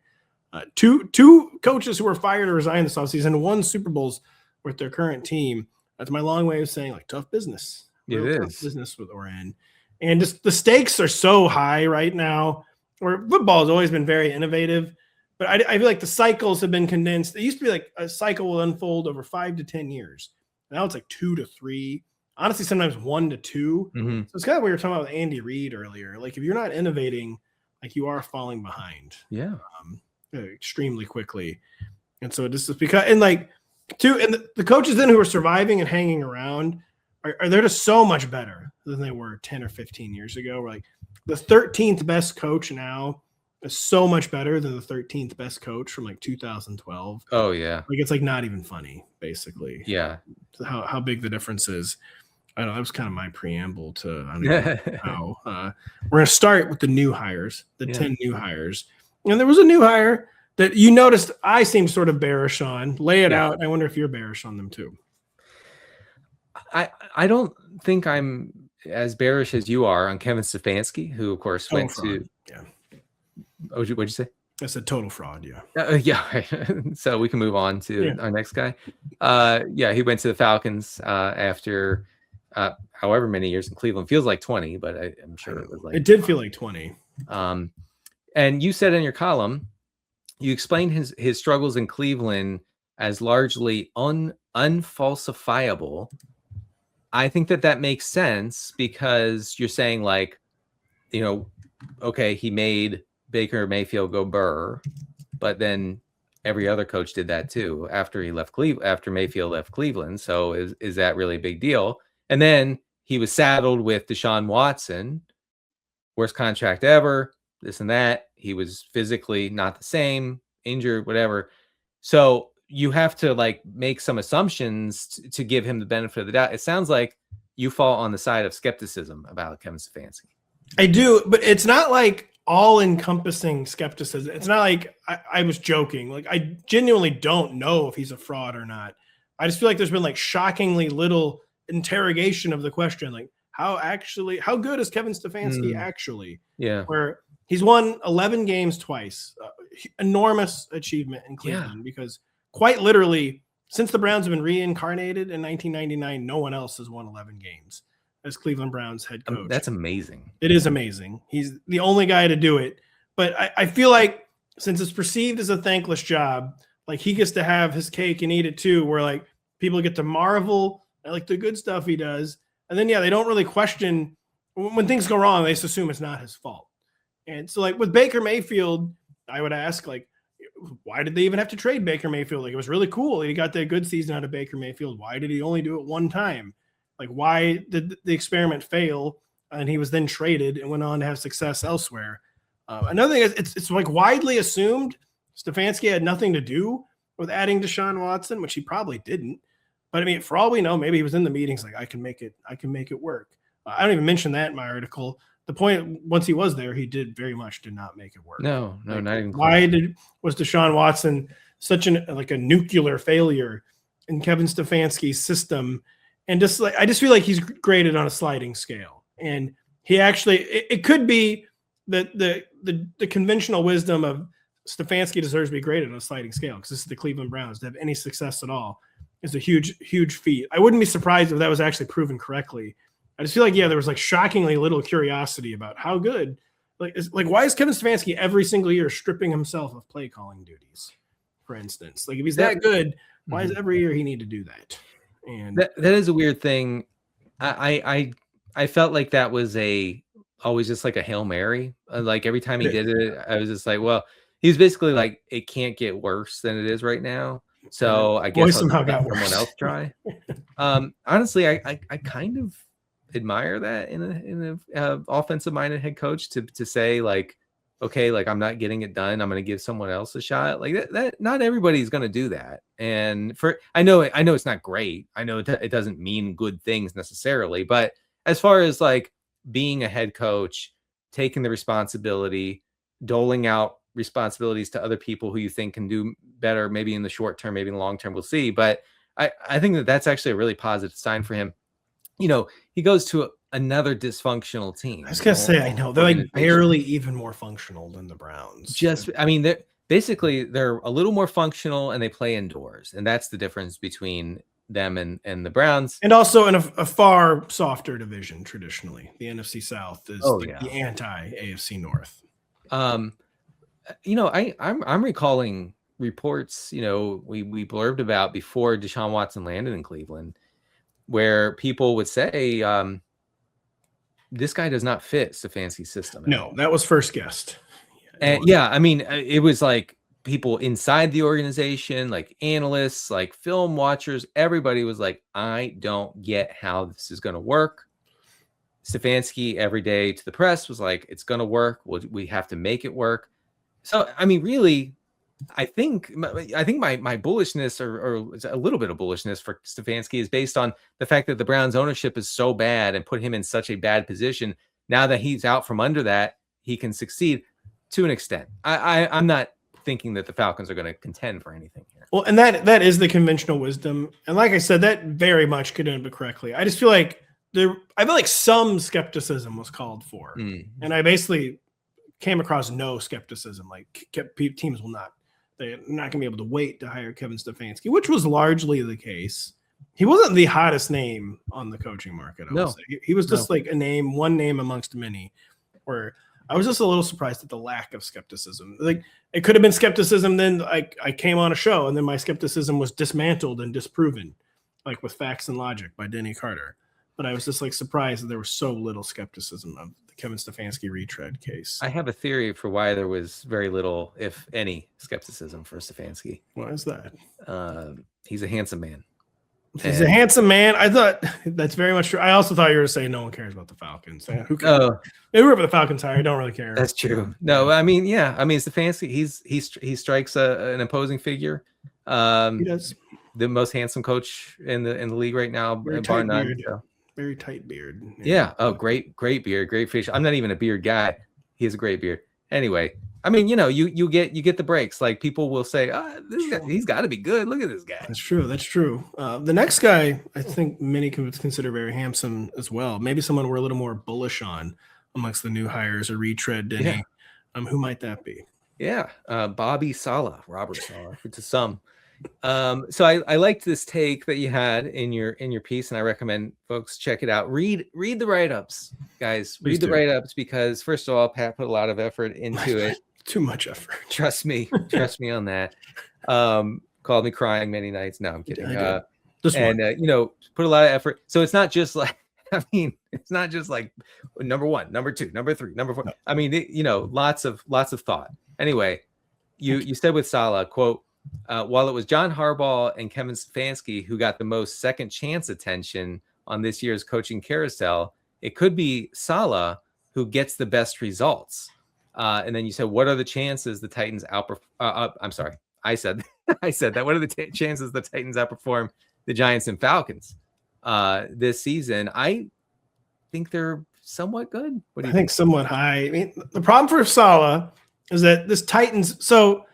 Speaker 1: Two coaches who were fired or resigned this offseason won Super Bowls with their current team. That's my long way of saying, like, tough business.
Speaker 2: It
Speaker 1: tough
Speaker 2: is.
Speaker 1: business with we're in. And just the stakes are so high right now, where football has always been very innovative, but I feel like the cycles have been condensed. It used to be like a cycle will unfold over 5 to 10 years. Now it's like 2 to 3. Honestly, sometimes 1 to 2.
Speaker 2: Mm-hmm.
Speaker 1: So it's kind of what we were talking about with Andy Reid earlier. Like if you're not innovating, like you are falling behind.
Speaker 2: Yeah.
Speaker 1: Extremely quickly. And so this is because, and like the coaches then who are surviving and hanging around are they're just so much better than they were 10 or 15 years ago. We're like the 13th best coach now is so much better than the 13th best coach from like 2012.
Speaker 2: Oh yeah.
Speaker 1: Like it's like not even funny, basically.
Speaker 2: Yeah.
Speaker 1: How big the difference is. I don't know. That was kind of my preamble to I don't know how. We're going to start with the new hires, the 10 new hires. And there was a new hire that you noticed I seemed sort of bearish on. Lay it out. I wonder if you're bearish on them too.
Speaker 2: I don't think I'm as bearish as you are on Kevin Stefanski, who of course went to.
Speaker 1: Yeah.
Speaker 2: What'd you say?
Speaker 1: I said total fraud. Yeah.
Speaker 2: Yeah. So we can move on to our next guy. He went to the Falcons after however many years in Cleveland. Feels like 20, but I'm sure it was like.
Speaker 1: It did feel like 20.
Speaker 2: And you said in your column, you explained his struggles in Cleveland as largely unfalsifiable. I think that makes sense because you're saying like, okay, he made Baker Mayfield go burr, but then every other coach did that too after he left after Mayfield left Cleveland. So is that really a big deal? And then he was saddled with Deshaun Watson, worst contract ever, this and that. He was physically not the same, injured, whatever. So you have to like make some assumptions to give him the benefit of the doubt. It sounds like you fall on the side of skepticism about Kevin Stefanski.
Speaker 1: I do, but it's not like all-encompassing skepticism. It's not like I was joking. Like I genuinely don't know if he's a fraud or not. I just feel like there's been like shockingly little interrogation of the question. Like how good is Kevin Stefanski actually?
Speaker 2: Yeah.
Speaker 1: Where he's won 11 games twice. Enormous achievement in Cleveland because quite literally, since the Browns have been reincarnated in 1999, no one else has won 11 games as Cleveland Browns head coach.
Speaker 2: That's amazing.
Speaker 1: It is amazing. He's the only guy to do it. But I feel like since it's perceived as a thankless job, like he gets to have his cake and eat it too, where like people get to marvel at like the good stuff he does. And then, they don't really question when things go wrong. They just assume it's not his fault. And so like with Baker Mayfield, I would ask like, why did they even have to trade Baker Mayfield? Like it was really cool. He got that good season out of Baker Mayfield. Why did he only do it one time? Like why did the experiment fail? And he was then traded and went on to have success elsewhere. Another thing is it's like widely assumed Stefanski had nothing to do with adding Deshaun Watson, which he probably didn't. But I mean, for all we know, maybe he was in the meetings like I can make it work. I don't even mention that in my article. The point, once he was there, he did not make it work.
Speaker 2: No, not even close.
Speaker 1: Why was Deshaun Watson such a nuclear failure in Kevin Stefanski's system? And just like, I just feel like he's graded on a sliding scale. And he actually, it could be that the conventional wisdom of Stefanski deserves to be graded on a sliding scale because this is the Cleveland Browns. To have any success at all is a huge, huge feat. I wouldn't be surprised if that was actually proven correctly. I just feel like, there was like shockingly little curiosity about how good, why is Kevin Stefanski every single year stripping himself of play calling duties, for instance? Like if he's that good, why is every year he need to do that? And
Speaker 2: that is a weird thing. I felt like that was always just like a Hail Mary. Like every time he did it, I was just like, well, He's basically like, it can't get worse than it is right now. So I guess
Speaker 1: somehow
Speaker 2: let
Speaker 1: got
Speaker 2: someone
Speaker 1: worse.
Speaker 2: else try. Honestly, I kind of admire that in a offensive minded head coach to say like, okay, like I'm not getting it done, I'm going to give someone else a shot. Like that not everybody's going to do that. And I know it's not great. I know it doesn't mean good things necessarily, but as far as like being a head coach, taking the responsibility, doling out responsibilities to other people who you think can do better, maybe in the short term, maybe in the long term, we'll see. But I think that's actually a really positive sign for him. He goes to another dysfunctional team.
Speaker 1: I was gonna say, I know they're like barely even more functional than the Browns.
Speaker 2: They're basically they're a little more functional and they play indoors, and that's the difference between them and the Browns.
Speaker 1: And also in a far softer division traditionally. The NFC South is the anti-AFC North.
Speaker 2: I'm recalling reports, we blurbed about before Deshaun Watson landed in Cleveland, where people would say, this guy does not fit Stefanski's system.
Speaker 1: No, that was first guessed.
Speaker 2: And it was like people inside the organization, like analysts, like film watchers, everybody was like, I don't get how this is going to work. Stefanski every day to the press was like, it's going to work. We have to make it work. So, really, I think my bullishness or a little bit of bullishness for Stefanski is based on the fact that the Browns ownership is so bad and put him in such a bad position. Now that he's out from under that, he can succeed to an extent. I'm not thinking that the Falcons are going to contend for anything here.
Speaker 1: Well, and that is the conventional wisdom. And like I said, that very much could end up correctly. I just feel like some skepticism was called for. And I basically came across no skepticism. Like teams they're not going to be able to wait to hire Kevin Stefanski, which was largely the case. He wasn't the hottest name on the coaching market. I would say. He was just like one name amongst many, where I was just a little surprised at the lack of skepticism. Like it could have been skepticism. Then I came on a show and then my skepticism was dismantled and disproven, like with Facts and Logic by Denny Carter. But I was just like surprised that there was so little skepticism of the Kevin Stefanski retread case.
Speaker 2: I have a theory for why there was very little, if any, skepticism for Stefanski.
Speaker 1: Why is that?
Speaker 2: He's a handsome man.
Speaker 1: He's a handsome man. I thought that's very much true. I also thought you were saying no one cares about the Falcons. Who cares? Whoever the Falcons hire, I don't really care.
Speaker 2: That's true. No, Stefanski, he strikes an imposing figure.
Speaker 1: He does.
Speaker 2: The most handsome coach in the league right now, bar none.
Speaker 1: Very tight beard.
Speaker 2: Yeah. Oh, great beard, great face. I'm not even a beard guy. He has a great beard. Anyway, you get the breaks. Like people will say, he's got to be good. Look at this guy.
Speaker 1: That's true. The next guy, I think many can consider very handsome as well. Maybe someone we're a little more bullish on amongst the new hires or retread. Denny. Yeah. Who might that be?
Speaker 2: Yeah, Robert Saleh, to some. So I liked this take that you had in your piece, and I recommend folks check it out. Read the write-ups, guys. Read the write-ups, because first of all, Pat put a lot of effort into it.
Speaker 1: Too much effort.
Speaker 2: Trust me on that. Called me crying many nights. No, I'm kidding. Put a lot of effort. So it's not just like, it's not just like number 1, number 2, number 3, number 4. No. Lots of thought. Anyway, you said with Saleh, quote, while it was John Harbaugh and Kevin Stefanski who got the most second chance attention on this year's coaching carousel, it could be Saleh who gets the best results. And then you said, what are the chances the Titans I'm sorry. I said that. What are the chances the Titans outperform the Giants and Falcons this season? I think they're somewhat good. What do you think?
Speaker 1: Somewhat high. The problem for Saleh is that this Titans, so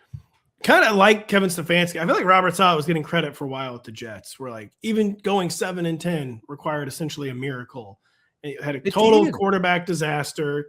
Speaker 1: kind of like Kevin Stefanski, I feel like Robert Saleh was getting credit for a while at the Jets, where like even going 7-10 required essentially a miracle. It had a total quarterback disaster,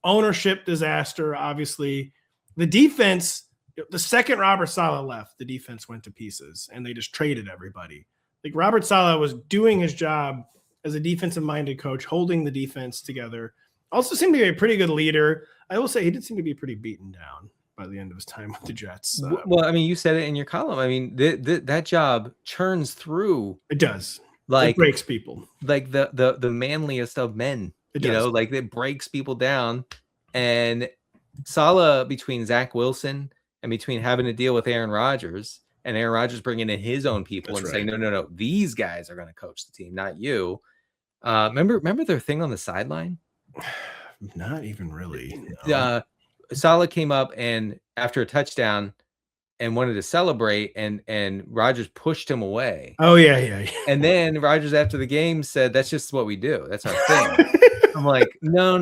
Speaker 1: ownership disaster. Obviously, the defense, the second Robert Saleh left, the defense went to pieces, and they just traded everybody. Like Robert Saleh was doing his job as a defensive-minded coach, holding the defense together. Also seemed to be a pretty good leader. I will say he did seem to be pretty beaten down by the end of his time with the Jets.
Speaker 2: Well, you said it in your column. That job churns through.
Speaker 1: It does.
Speaker 2: Like
Speaker 1: it breaks people.
Speaker 2: Like the manliest of men. It breaks people down. And Saleh, between Zach Wilson and between having to deal with Aaron Rodgers and Aaron Rodgers bringing in his own people and saying, no, these guys are going to coach the team, not you. Remember their thing on the sideline?
Speaker 1: Not even really.
Speaker 2: No. Saleh came up and after a touchdown and wanted to celebrate, and Rodgers pushed him away.
Speaker 1: Oh yeah.
Speaker 2: And then Rodgers after the game said, "That's just what we do. That's our thing." I'm like, no.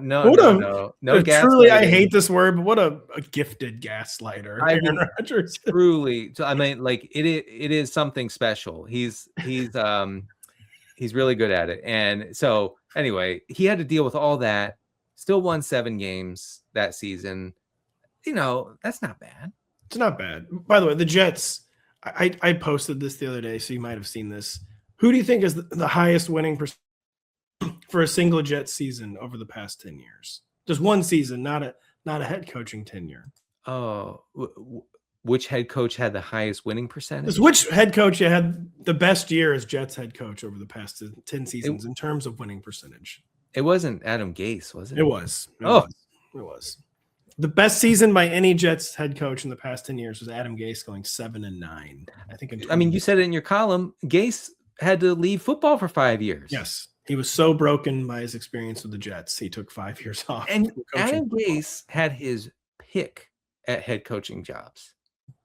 Speaker 1: Truly, I hate this word, but what a gifted gaslighter. Aaron Rodgers.
Speaker 2: Truly, I mean, like it is something special. He's really good at it. And so anyway, he had to deal with all that. Still won 7 games that season. That's not bad.
Speaker 1: It's not bad. By the way, the Jets, I posted this the other day, so you might have seen this. Who do you think is the highest winning percentage for a single Jets season over the past 10 years? Just one season, not a head coaching tenure.
Speaker 2: Oh, which head coach had the highest winning percentage?
Speaker 1: Which head coach had the best year as Jets head coach over the past 10 seasons in terms of winning percentage?
Speaker 2: It wasn't Adam Gase, was it?
Speaker 1: It was. It was. The best season by any Jets head coach in the past 10 years was Adam Gase going 7-9. I think.
Speaker 2: You said it in your column. Gase had to leave football for 5 years.
Speaker 1: Yes. He was so broken by his experience with the Jets. He took 5 years off.
Speaker 2: And Adam Gase had his pick at head coaching jobs,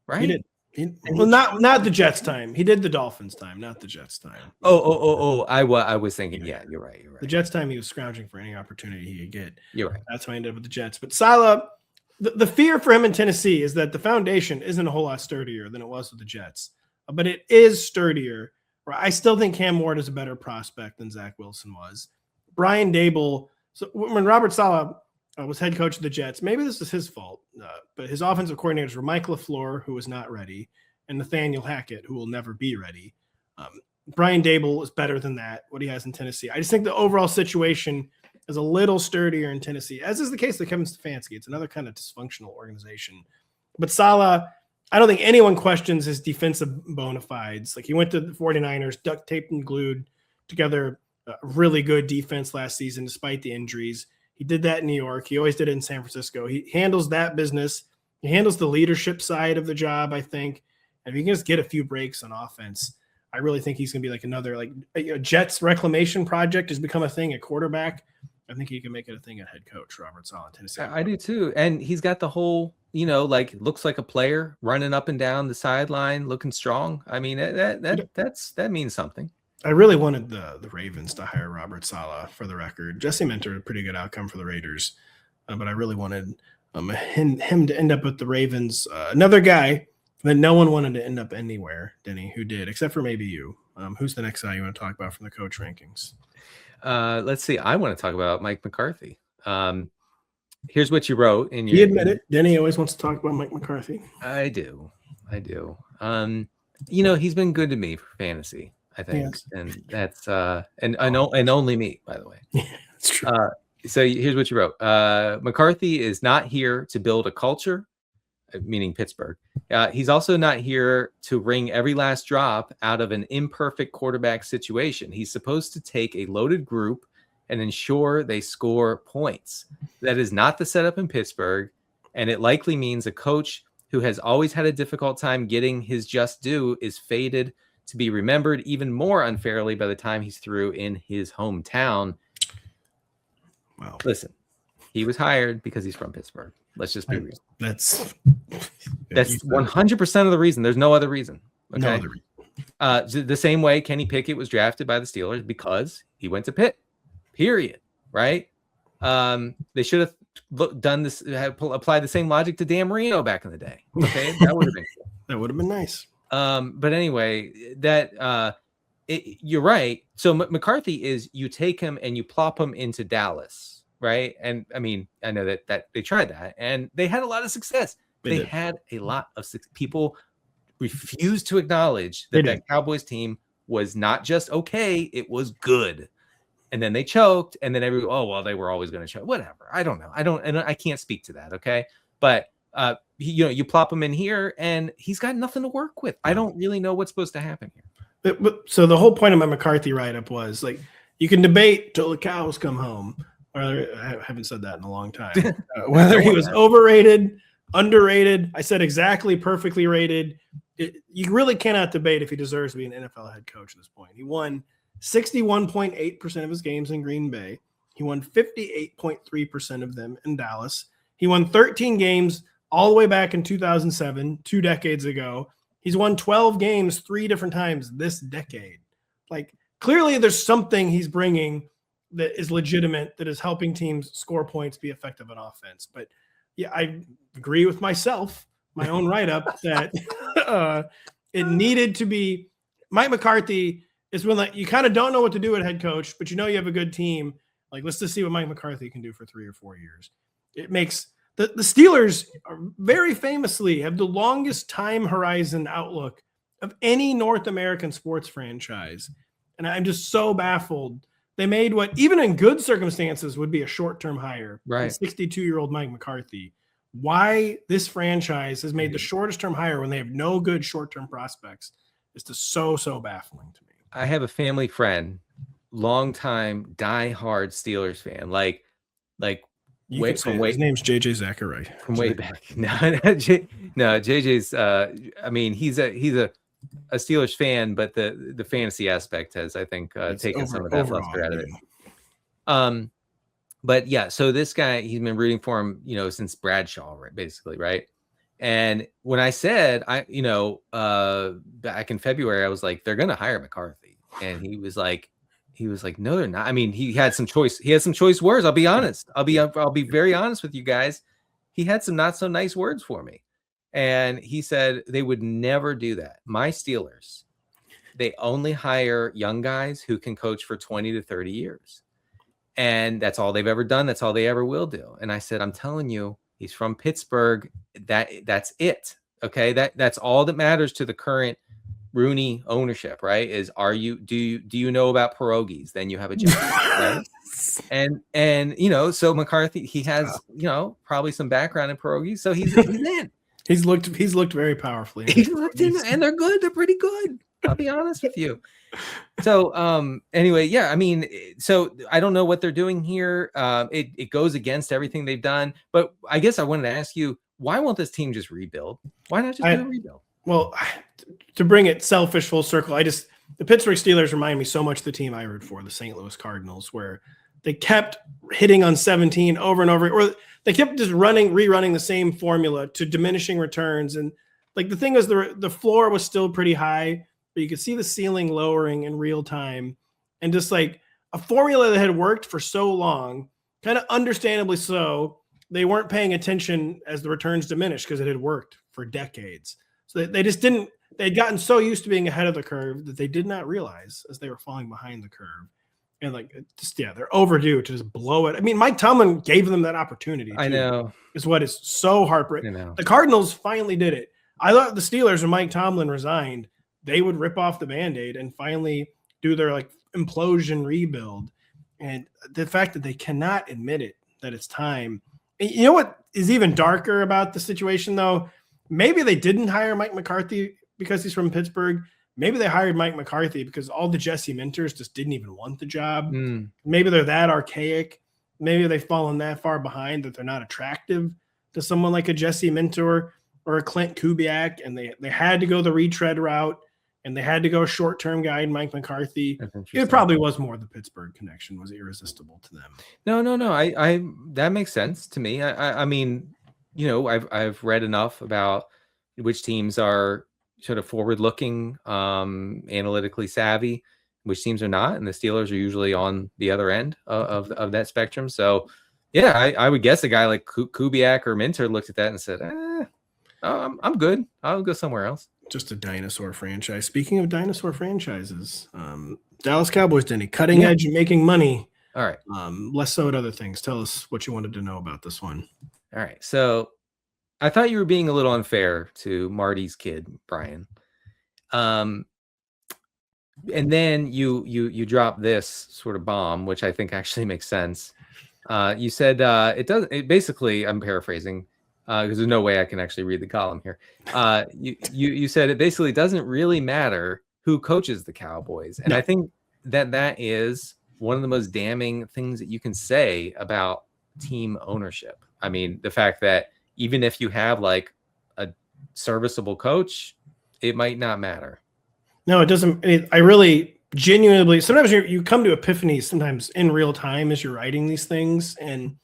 Speaker 2: right?
Speaker 1: He did. Not the Jets time. He did the Dolphins time, not the Jets time.
Speaker 2: I was thinking, yeah, you're right.
Speaker 1: The Jets time, he was scrounging for any opportunity he could get.
Speaker 2: You're right.
Speaker 1: That's why I ended up with the Jets. But Saleh, the fear for him in Tennessee is that the foundation isn't a whole lot sturdier than it was with the Jets, but it is sturdier. I still think Cam Ward is a better prospect than Zach Wilson was. Brian Dable. So when Robert Saleh was head coach of the Jets, maybe this is his fault, but his offensive coordinators were Mike LaFleur, who was not ready, and Nathaniel Hackett, who will never be ready. Brian Dable is better than that, what he has in Tennessee. I just think the overall situation is a little sturdier in Tennessee, as is the case with Kevin Stefanski. It's another kind of dysfunctional organization. But Saleh, I don't think anyone questions his defensive bona fides. Like, he went to the 49ers, duct taped and glued together a really good defense last season, despite the injuries. He did that in New York. He always did it in San Francisco. He handles that business. He handles the leadership side of the job, I think. And if he can just get a few breaks on offense, I really think he's going to be like another, Jets reclamation project has become a thing at quarterback. I think he can make it a thing at head coach, Robert Saleh in Tennessee.
Speaker 2: I do too. And he's got the whole, looks like a player running up and down the sideline, looking strong. I mean, that means something.
Speaker 1: I really wanted the Ravens to hire Robert Saleh, for the record. Jesse Minter, a pretty good outcome for the Raiders, but I really wanted him to end up with the Ravens. Another guy that no one wanted to end up anywhere, Denny, who did, except for maybe you. Who's the next guy you want to talk about from the coach rankings?
Speaker 2: Let's see. I want to talk about Mike McCarthy. Here's what you wrote in your.
Speaker 1: He admitted it. Denny always wants to talk about Mike McCarthy.
Speaker 2: I do. He's been good to me for fantasy, I think, yes. And that's and only me, by the way.
Speaker 1: Yeah, that's true.
Speaker 2: So here's what you wrote. McCarthy is not here to build a culture, meaning Pittsburgh. He's also not here to wring every last drop out of an imperfect quarterback situation. He's supposed to take a loaded group and ensure they score points. That is not the setup in Pittsburgh, and it likely means a coach who has always had a difficult time getting his just due is fated to be remembered even more unfairly by the time he's through in his hometown.
Speaker 1: Wow.
Speaker 2: Listen, he was hired because he's from Pittsburgh. Let's just be real.
Speaker 1: That's
Speaker 2: 100% of the reason. There's no other reason. Okay.
Speaker 1: No other reason.
Speaker 2: The same way Kenny Pickett was drafted by the Steelers because he went to Pitt. Period. Right? They should have done this, applied the same logic to Dan Marino back in the day. Okay, that would have been cool.
Speaker 1: That would have been nice.
Speaker 2: But anyway, you're right. So McCarthy is, you take him and you plop him into Dallas, right? And I mean, I know that they tried that and they had a lot of success. They had a lot of people refused to acknowledge that Cowboys team was not just okay, it was good. And then they choked, and then they were always going to choke. Whatever. I don't know. I can't speak to that. Okay. But you plop him in here and he's got nothing to work with. I don't really know what's supposed to happen here.
Speaker 1: So the whole point of my McCarthy write-up was, like, you can debate till the cows come home, Or I haven't said that in a long time. Whether he was overrated, underrated, I said exactly perfectly rated. You really cannot debate if he deserves to be an NFL head coach at this point. He won 61.8% of his games in Green Bay. He won 58.3% of them in Dallas. He won 13 games all the way back in 2007, 2 decades ago. He's won 12 games 3 different times this decade. Like, clearly there's something he's bringing that is legitimate, that is helping teams score points, be effective on offense. But yeah, I agree with myself, my own write-up, that it needed to be Mike McCarthy is when, like, you kind of don't know what to do at head coach, but you know you have a good team. Like, let's just see what Mike McCarthy can do for 3 or 4 years. It makes the Steelers very famously have the longest time horizon outlook of any North American sports franchise. And I'm just so baffled. They made what, even in good circumstances, would be a short-term hire.
Speaker 2: Right.
Speaker 1: 62-year-old Mike McCarthy. Why this franchise has made the shortest-term hire when they have no good short-term prospects is just so baffling to me.
Speaker 2: I have a family friend, longtime diehard Steelers fan, like
Speaker 1: his name's JJ Zachary
Speaker 2: from way back. No, JJ's. I mean, he's a Steelers fan, but the fantasy aspect has, I think, taken some of that luster out of it. But yeah, so this guy, he's been rooting for him, since Bradshaw, right, basically, right? And when I said, back in February, I was like, they're gonna hire McCarthy, and he was like, no, they're not. I mean, he had some choice words. I'll be honest. I'll be very honest with you guys. He had some not so nice words for me. And he said they would never do that. My Steelers, they only hire young guys who can coach for 20 to 30 years. And that's all they've ever done. That's all they ever will do. And I said, I'm telling you, he's from Pittsburgh. That's it. Okay. That's all that matters to the current Rooney ownership, right? Do you know about pierogies? Then you have a job, right? And so McCarthy, he has, probably some background in pierogies. So he's in.
Speaker 1: He's looked very powerfully.
Speaker 2: He's looked in, and they're good. They're pretty good. I'll be honest with you. So anyway, yeah, I mean, so I don't know what they're doing here. It goes against everything they've done. But I guess I wanted to ask you, why won't this team just rebuild? Why not just do a rebuild?
Speaker 1: Well, to bring it selfish full circle, the Pittsburgh Steelers remind me so much of the team I root for, the St. Louis Cardinals, where they kept hitting on 17 over and over, or they kept just rerunning the same formula to diminishing returns. And like, the thing was, the floor was still pretty high, but you could see the ceiling lowering in real time. And just like a formula that had worked for so long, kind of understandably so, they weren't paying attention as the returns diminished because it had worked for decades. So they just didn't, they'd gotten so used to being ahead of the curve that they did not realize as they were falling behind the curve. And they're overdue to just blow it. I mean, Mike Tomlin gave them that opportunity.
Speaker 2: I know.
Speaker 1: Is what is so heartbreaking. The Cardinals finally did it. I thought the Steelers, when Mike Tomlin resigned, they would rip off the Band-Aid and finally do their implosion rebuild. And the fact that they cannot admit it, that it's time. And you know what is even darker about the situation, though? Maybe they didn't hire Mike McCarthy because he's from Pittsburgh. Maybe they hired Mike McCarthy because all the Jesse Minters just didn't even want the job. Maybe they're that archaic. Maybe they've fallen that far behind that they're not attractive to someone like a Jesse Minter or a Clint Kubiak, and they had to go the retread route, and they had to go short-term guy in Mike McCarthy. It probably was more the Pittsburgh connection was irresistible to them.
Speaker 2: No. I that makes sense to me. I mean, I've read enough about which teams are sort of forward-looking, analytically savvy, which teams are not, and the Steelers are usually on the other end of that spectrum. So, yeah, I would guess a guy like Kubiak or Minter looked at that and said, I'm good. I'll go somewhere else.
Speaker 1: Just a dinosaur franchise. Speaking of dinosaur franchises, Dallas Cowboys, Denny, cutting edge and making money.
Speaker 2: All right.
Speaker 1: Less so at other things. Tell us what you wanted to know about this one.
Speaker 2: All right. So I thought you were being a little unfair to Marty's kid, Brian. And then you drop this sort of bomb, which I think actually makes sense. You said it basically, I'm paraphrasing, because there's no way I can actually read the column here. You said it basically doesn't really matter who coaches the Cowboys. And I think that is one of the most damning things that you can say about team ownership. I mean, the fact that even if you have like a serviceable coach, it might not matter.
Speaker 1: No, it doesn't. I really genuinely, sometimes you come to epiphanies sometimes in real time as you're writing these things. And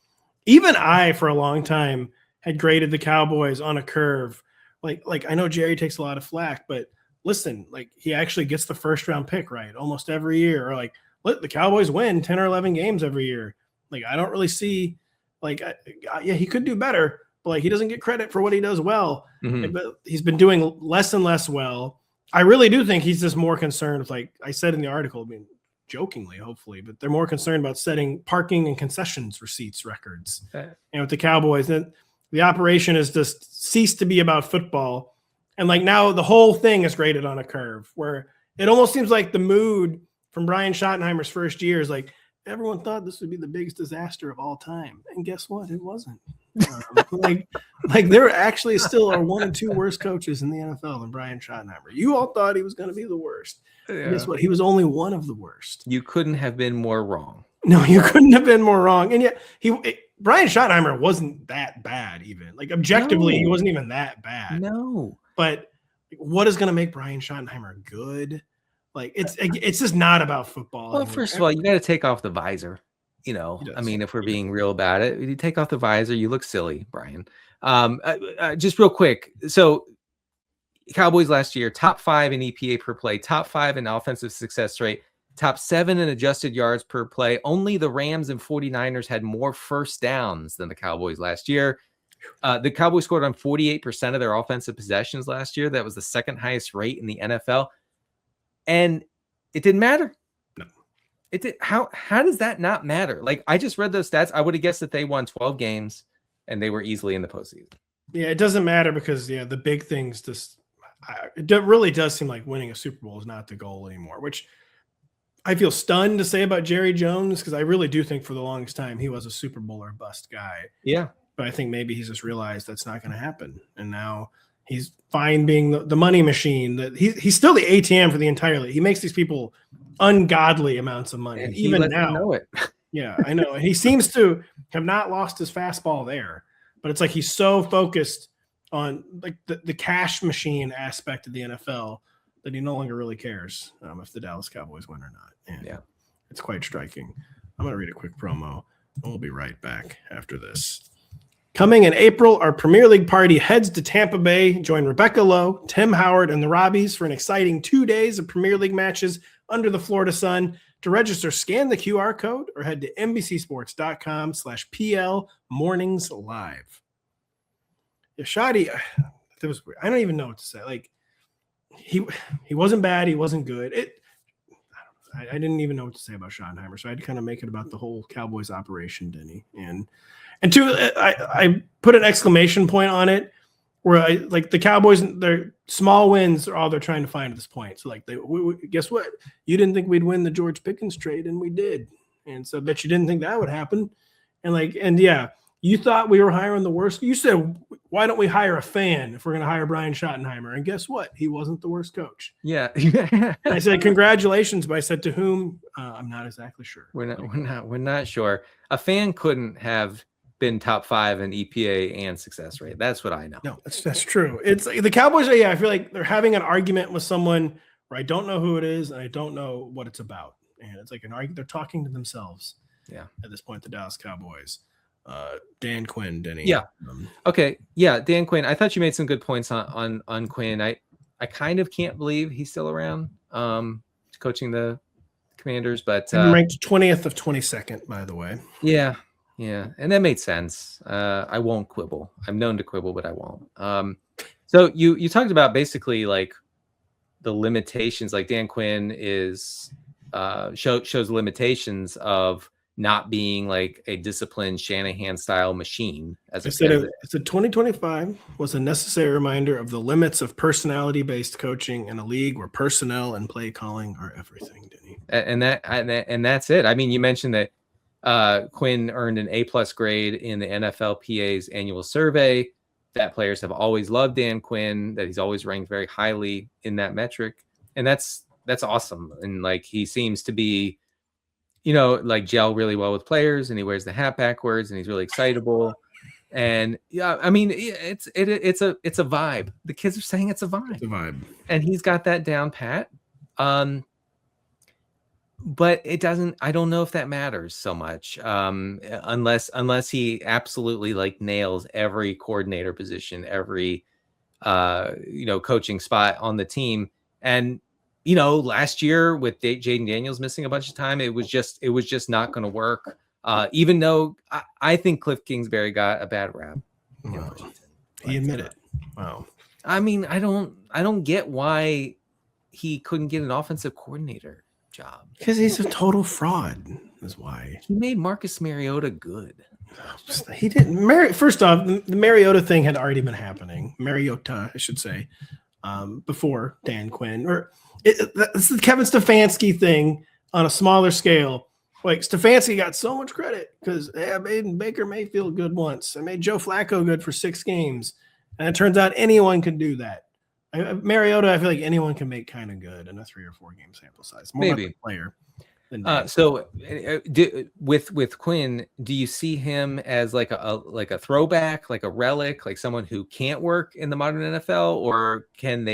Speaker 1: even I, for a long time, had graded the Cowboys on a curve. Like I know Jerry takes a lot of flack, but listen, like he actually gets the first round pick right almost every year. Or like, let the Cowboys win 10 or 11 games every year. Like, I don't really see, like, yeah, he could do better, but like he doesn't get credit for what he does well. But he's been doing less and less well. I really do think he's just more concerned with, like I said in the article, I mean, jokingly, hopefully, but they're more concerned about setting parking and concessions receipts records. And with the Cowboys, then the operation has just ceased to be about football. And like now the whole thing is graded on a curve where it almost seems like the mood from Brian Schottenheimer's first year is like, everyone thought this would be the biggest disaster of all time. And guess what? It wasn't. Like there actually still are one and two worst coaches in the NFL than Brian Schottenheimer. You all thought he was going to be the worst. Yeah. Guess what? He was only one of the worst.
Speaker 2: You couldn't have been more wrong.
Speaker 1: No, you couldn't have been more wrong. And yet Brian Schottenheimer wasn't that bad even. Like objectively, he wasn't even that bad.
Speaker 2: No.
Speaker 1: But what is going to make Brian Schottenheimer good? Like it's just not about football.
Speaker 2: Well, first of all, you got to take off the visor. You know, I mean, if we're being real about it, you take off the visor, you look silly, Brian. Just real quick. So Cowboys last year, top 5 in EPA per play, top 5 in offensive success rate, top 7 in adjusted yards per play. Only the Rams and 49ers had more first downs than the Cowboys last year. The Cowboys scored on 48% of their offensive possessions last year. That was the second highest rate in the NFL. And it didn't matter.
Speaker 1: No.
Speaker 2: It did. How does that not matter? Like, I just read those stats. I would have guessed that they won 12 games and they were easily in the postseason.
Speaker 1: Yeah, it doesn't matter because the big things just it really does seem like winning a Super Bowl is not the goal anymore, which I feel stunned to say about Jerry Jones because I really do think for the longest time he was a Super Bowl or bust guy.
Speaker 2: Yeah.
Speaker 1: But I think maybe he's just realized that's not going to happen. And now he's fine being the money machine. That he's still the ATM for the entire league. He makes these people ungodly amounts of money.
Speaker 2: And
Speaker 1: even now.
Speaker 2: Know it.
Speaker 1: Yeah, I know. And he seems to have not lost his fastball there. But it's like he's so focused on like the cash machine aspect of the NFL that he no longer really cares if the Dallas Cowboys win or not. And yeah, it's quite striking. I'm going to read a quick promo, and we'll be right back after this. Coming in April, our Premier League party heads to Tampa Bay. Join Rebecca Lowe, Tim Howard, and the Robbies for an exciting 2 days of Premier League matches under the Florida sun. To register, scan the QR code or head to NBCSports.com/PL Mornings Live. Yeah, Shotty, that was weird. I don't even know what to say. Like, he wasn't bad. He wasn't good. I didn't even know what to say about Schottenheimer, so I had to kind of make it about the whole Cowboys operation, Denny. And two, I put an exclamation point on it where like the Cowboys, their small wins are all they're trying to find at this point. So like guess what? You didn't think we'd win the George Pickens trade, and we did. And so I bet you didn't think that would happen. And yeah, you thought we were hiring the worst. You said, why don't we hire a fan if we're going to hire Brian Schottenheimer? And guess what? He wasn't the worst coach.
Speaker 2: Yeah.
Speaker 1: I said, congratulations, but I said to whom? I'm not exactly sure.
Speaker 2: We're not sure. A fan couldn't have been top 5 in EPA and success rate. That's what I know.
Speaker 1: No, that's true. It's like the Cowboys. I feel like they're having an argument with someone where I don't know who it is and I don't know what it's about. And it's like an argument. They're talking to themselves.
Speaker 2: Yeah.
Speaker 1: At this point, the Dallas Cowboys. Dan Quinn, Denny.
Speaker 2: Yeah. Okay. Yeah. Dan Quinn. I thought you made some good points on Quinn. I kind of can't believe he's still around coaching the Commanders, but
Speaker 1: ranked 20th of 22nd, by the way.
Speaker 2: Yeah. Yeah. And that made sense. I won't quibble. I'm known to quibble, but I won't. So you talked about basically like the limitations, like Dan Quinn is shows limitations of not being like a disciplined Shanahan style machine. As I said,
Speaker 1: it's a 2025 was a necessary reminder of the limits of personality based coaching in a league where personnel and play calling are everything, Denny.
Speaker 2: And that's it. I mean, you mentioned that Quinn earned an A+ grade in the NFLPA's annual survey, that players have always loved Dan Quinn, that he's always ranked very highly in that metric. And that's awesome. And like, he seems to be like gel really well with players, and he wears the hat backwards, and he's really excitable. And yeah, I mean, it's a vibe. The kids are saying it's a vibe.
Speaker 1: It's a vibe.
Speaker 2: And he's got that down pat. But it doesn't. I don't know if that matters so much, unless he absolutely like nails every coordinator position, every coaching spot on the team. And last year with Jaden Daniels missing a bunch of time, it was just not going to work. Even though I think Cliff Kingsbury got a bad rap.
Speaker 1: Wow. He admitted it. Wow.
Speaker 2: I mean, I don't get why he couldn't get an offensive coordinator job.
Speaker 1: Because he's a total fraud. Is why
Speaker 2: he made Marcus Mariota good.
Speaker 1: He didn't. First off, the Mariota thing had already been happening. Mariota, I should say, before Dan Quinn, or it's the Kevin Stefanski thing on a smaller scale. Like Stefanski got so much credit because I made Baker Mayfield good once. I made Joe Flacco good for 6 games, and it turns out anyone can do that. Mariota, I feel like anyone can make kind of good in a 3 or 4 game sample size. More
Speaker 2: maybe
Speaker 1: about the player.
Speaker 2: With Quinn, do you see him as like a throwback, like a relic, like someone who can't work in the modern NFL, or can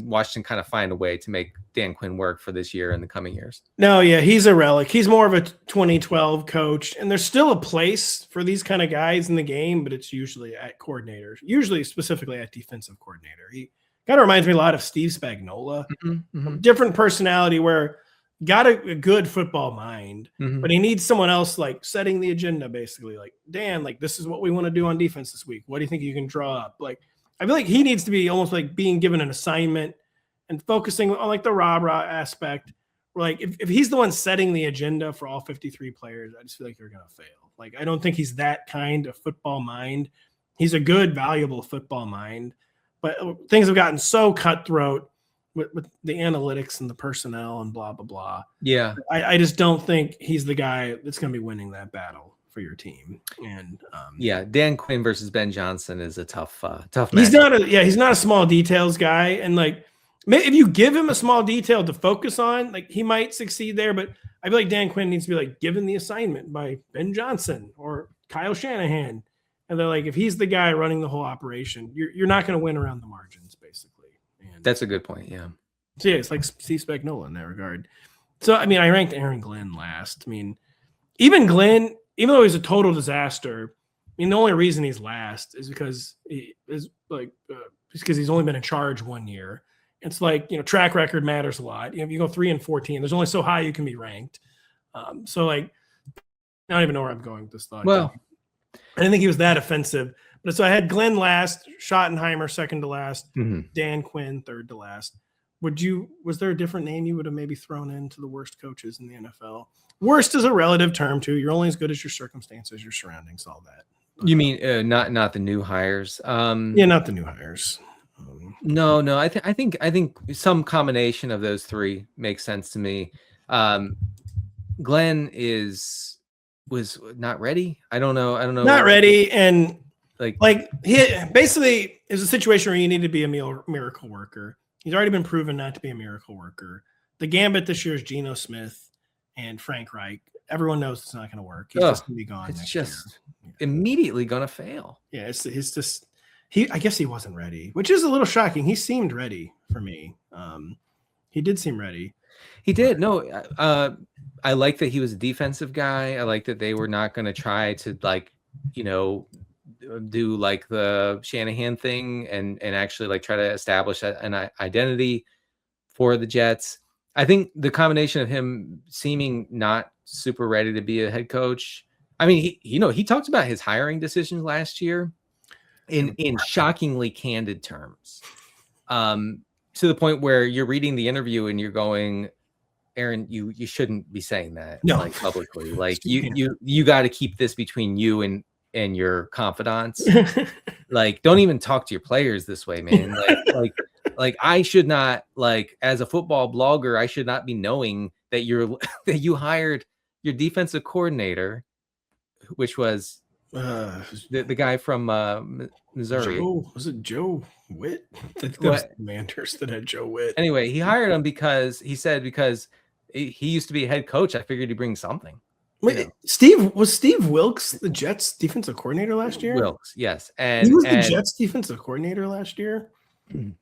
Speaker 2: Washington kind of find a way to make Dan Quinn work for this year and the coming years?
Speaker 1: No, yeah, he's a relic. He's more of a 2012 coach, and there's still a place for these kind of guys in the game, but it's usually at coordinator, usually specifically at defensive coordinator. He kind of reminds me a lot of Steve Spagnuolo. Different personality where got a good football mind, but he needs someone else like setting the agenda, basically. Like, Dan, like this is what we want to do on defense this week. What do you think you can draw up? Like, I feel like he needs to be almost like being given an assignment and focusing on like the rah-rah aspect. Like if he's the one setting the agenda for all 53 players, I just feel like you're going to fail. Like, I don't think he's that kind of football mind. He's a good, valuable football mind, but things have gotten so cutthroat with the analytics and the personnel and blah, blah, blah.
Speaker 2: Yeah.
Speaker 1: I just don't think he's the guy that's going to be winning that battle for your team. And
Speaker 2: Dan Quinn versus Ben Johnson is a tough
Speaker 1: he's
Speaker 2: match.
Speaker 1: He's not a small details guy. And like, if you give him a small detail to focus on, like he might succeed there, but I feel like Dan Quinn needs to be like given the assignment by Ben Johnson or Kyle Shanahan. And they're like, if he's the guy running the whole operation, you're not going to win around the margins, basically. And
Speaker 2: that's a good point. Yeah.
Speaker 1: So yeah, it's like Steve Spagnuolo in that regard. So, I mean, I ranked Aaron Glenn last. I mean, even Glenn, even though he's a total disaster, I mean, the only reason he's last is because he's only been in charge 1 year. It's like, track record matters a lot. If you go 3-14, there's only so high you can be ranked. So like, I don't even know where I'm going with this thought.
Speaker 2: Well,
Speaker 1: I didn't think he was that offensive. But so I had Glenn last, Schottenheimer second to last, Dan Quinn third to last. Was there a different name you would have maybe thrown into the worst coaches in the NFL? Worst is a relative term too. You're only as good as your circumstances, your surroundings, all that.
Speaker 2: You mean not the new hires?
Speaker 1: Yeah, not the new hires.
Speaker 2: No. I think some combination of those 3 makes sense to me. Glenn was not ready. I don't know.
Speaker 1: Not ready, and
Speaker 2: like
Speaker 1: he basically is a situation where you need to be a miracle worker. He's already been proven not to be a miracle worker. The gambit this year is Geno Smith and Frank Reich. Everyone knows it's not going to work. He's just going to be gone.
Speaker 2: It's just immediately going to fail.
Speaker 1: Yeah, it's just I guess he wasn't ready, which is a little shocking. He seemed ready for me. He did seem ready.
Speaker 2: He did. No, I like that he was a defensive guy. I like that they were not going to try to do like the Shanahan thing and actually like try to establish an identity for the Jets. I think the combination of him seeming not super ready to be a head coach. I mean, he talked about his hiring decisions last year in shockingly candid terms, to the point where you're reading the interview and you're going, Aaron, you shouldn't be saying that like publicly. Like you got to keep this between you and your confidants. Like, don't even talk to your players this way, man. Like I should not, like, as a football blogger, I should not be knowing that you hired your defensive coordinator, which was the guy from Missouri.
Speaker 1: Was it Joe Witt? I think that was the Commanders that had Joe Witt.
Speaker 2: Anyway, he hired him because he said he used to be a head coach. I figured he'd bring something.
Speaker 1: Wait, Steve Wilkes the Jets defensive coordinator last year?
Speaker 2: Wilkes, yes. And
Speaker 1: he was the Jets defensive coordinator last year?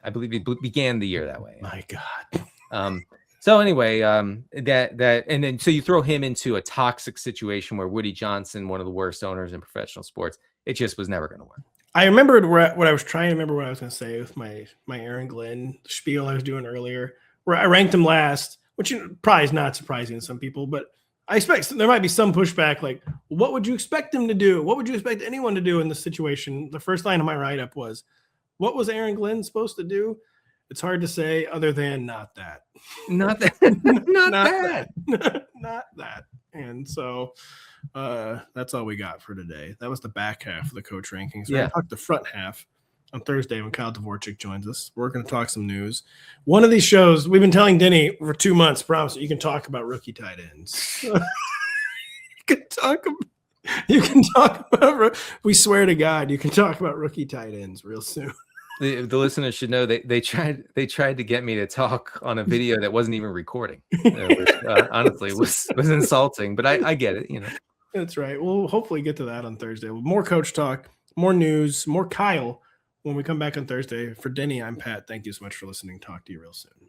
Speaker 2: I believe he began the year that way.
Speaker 1: My God.
Speaker 2: So anyway, and then so you throw him into a toxic situation where Woody Johnson, one of the worst owners in professional sports, it just was never going to work.
Speaker 1: I remembered what I was trying to remember what I was going to say with my Aaron Glenn spiel I was doing earlier, where I ranked him last, which probably is not surprising to some people, but I expect there might be some pushback. Like, what would you expect him to do? What would you expect anyone to do in this situation? The first line of my write-up was, what was Aaron Glenn supposed to do? It's hard to say other than not that.
Speaker 2: Not that.
Speaker 1: Not that. And so that's all we got for today. That was the back half of the coach rankings. We're going to talk the front half on Thursday when Kyle Dvorak joins us. We're going to talk some news. One of these shows, we've been telling Denny for 2 months, promise you can talk about rookie tight ends. You can talk about, we swear to God, you can talk about rookie tight ends real soon.
Speaker 2: The listeners should know they tried to get me to talk on a video that wasn't even recording. Which, honestly, was insulting, but I get it. You know,
Speaker 1: that's right. We'll hopefully get to that on Thursday. More coach talk, more news, more Kyle when we come back on Thursday. For Denny, I'm Pat. Thank you so much for listening. Talk to you real soon.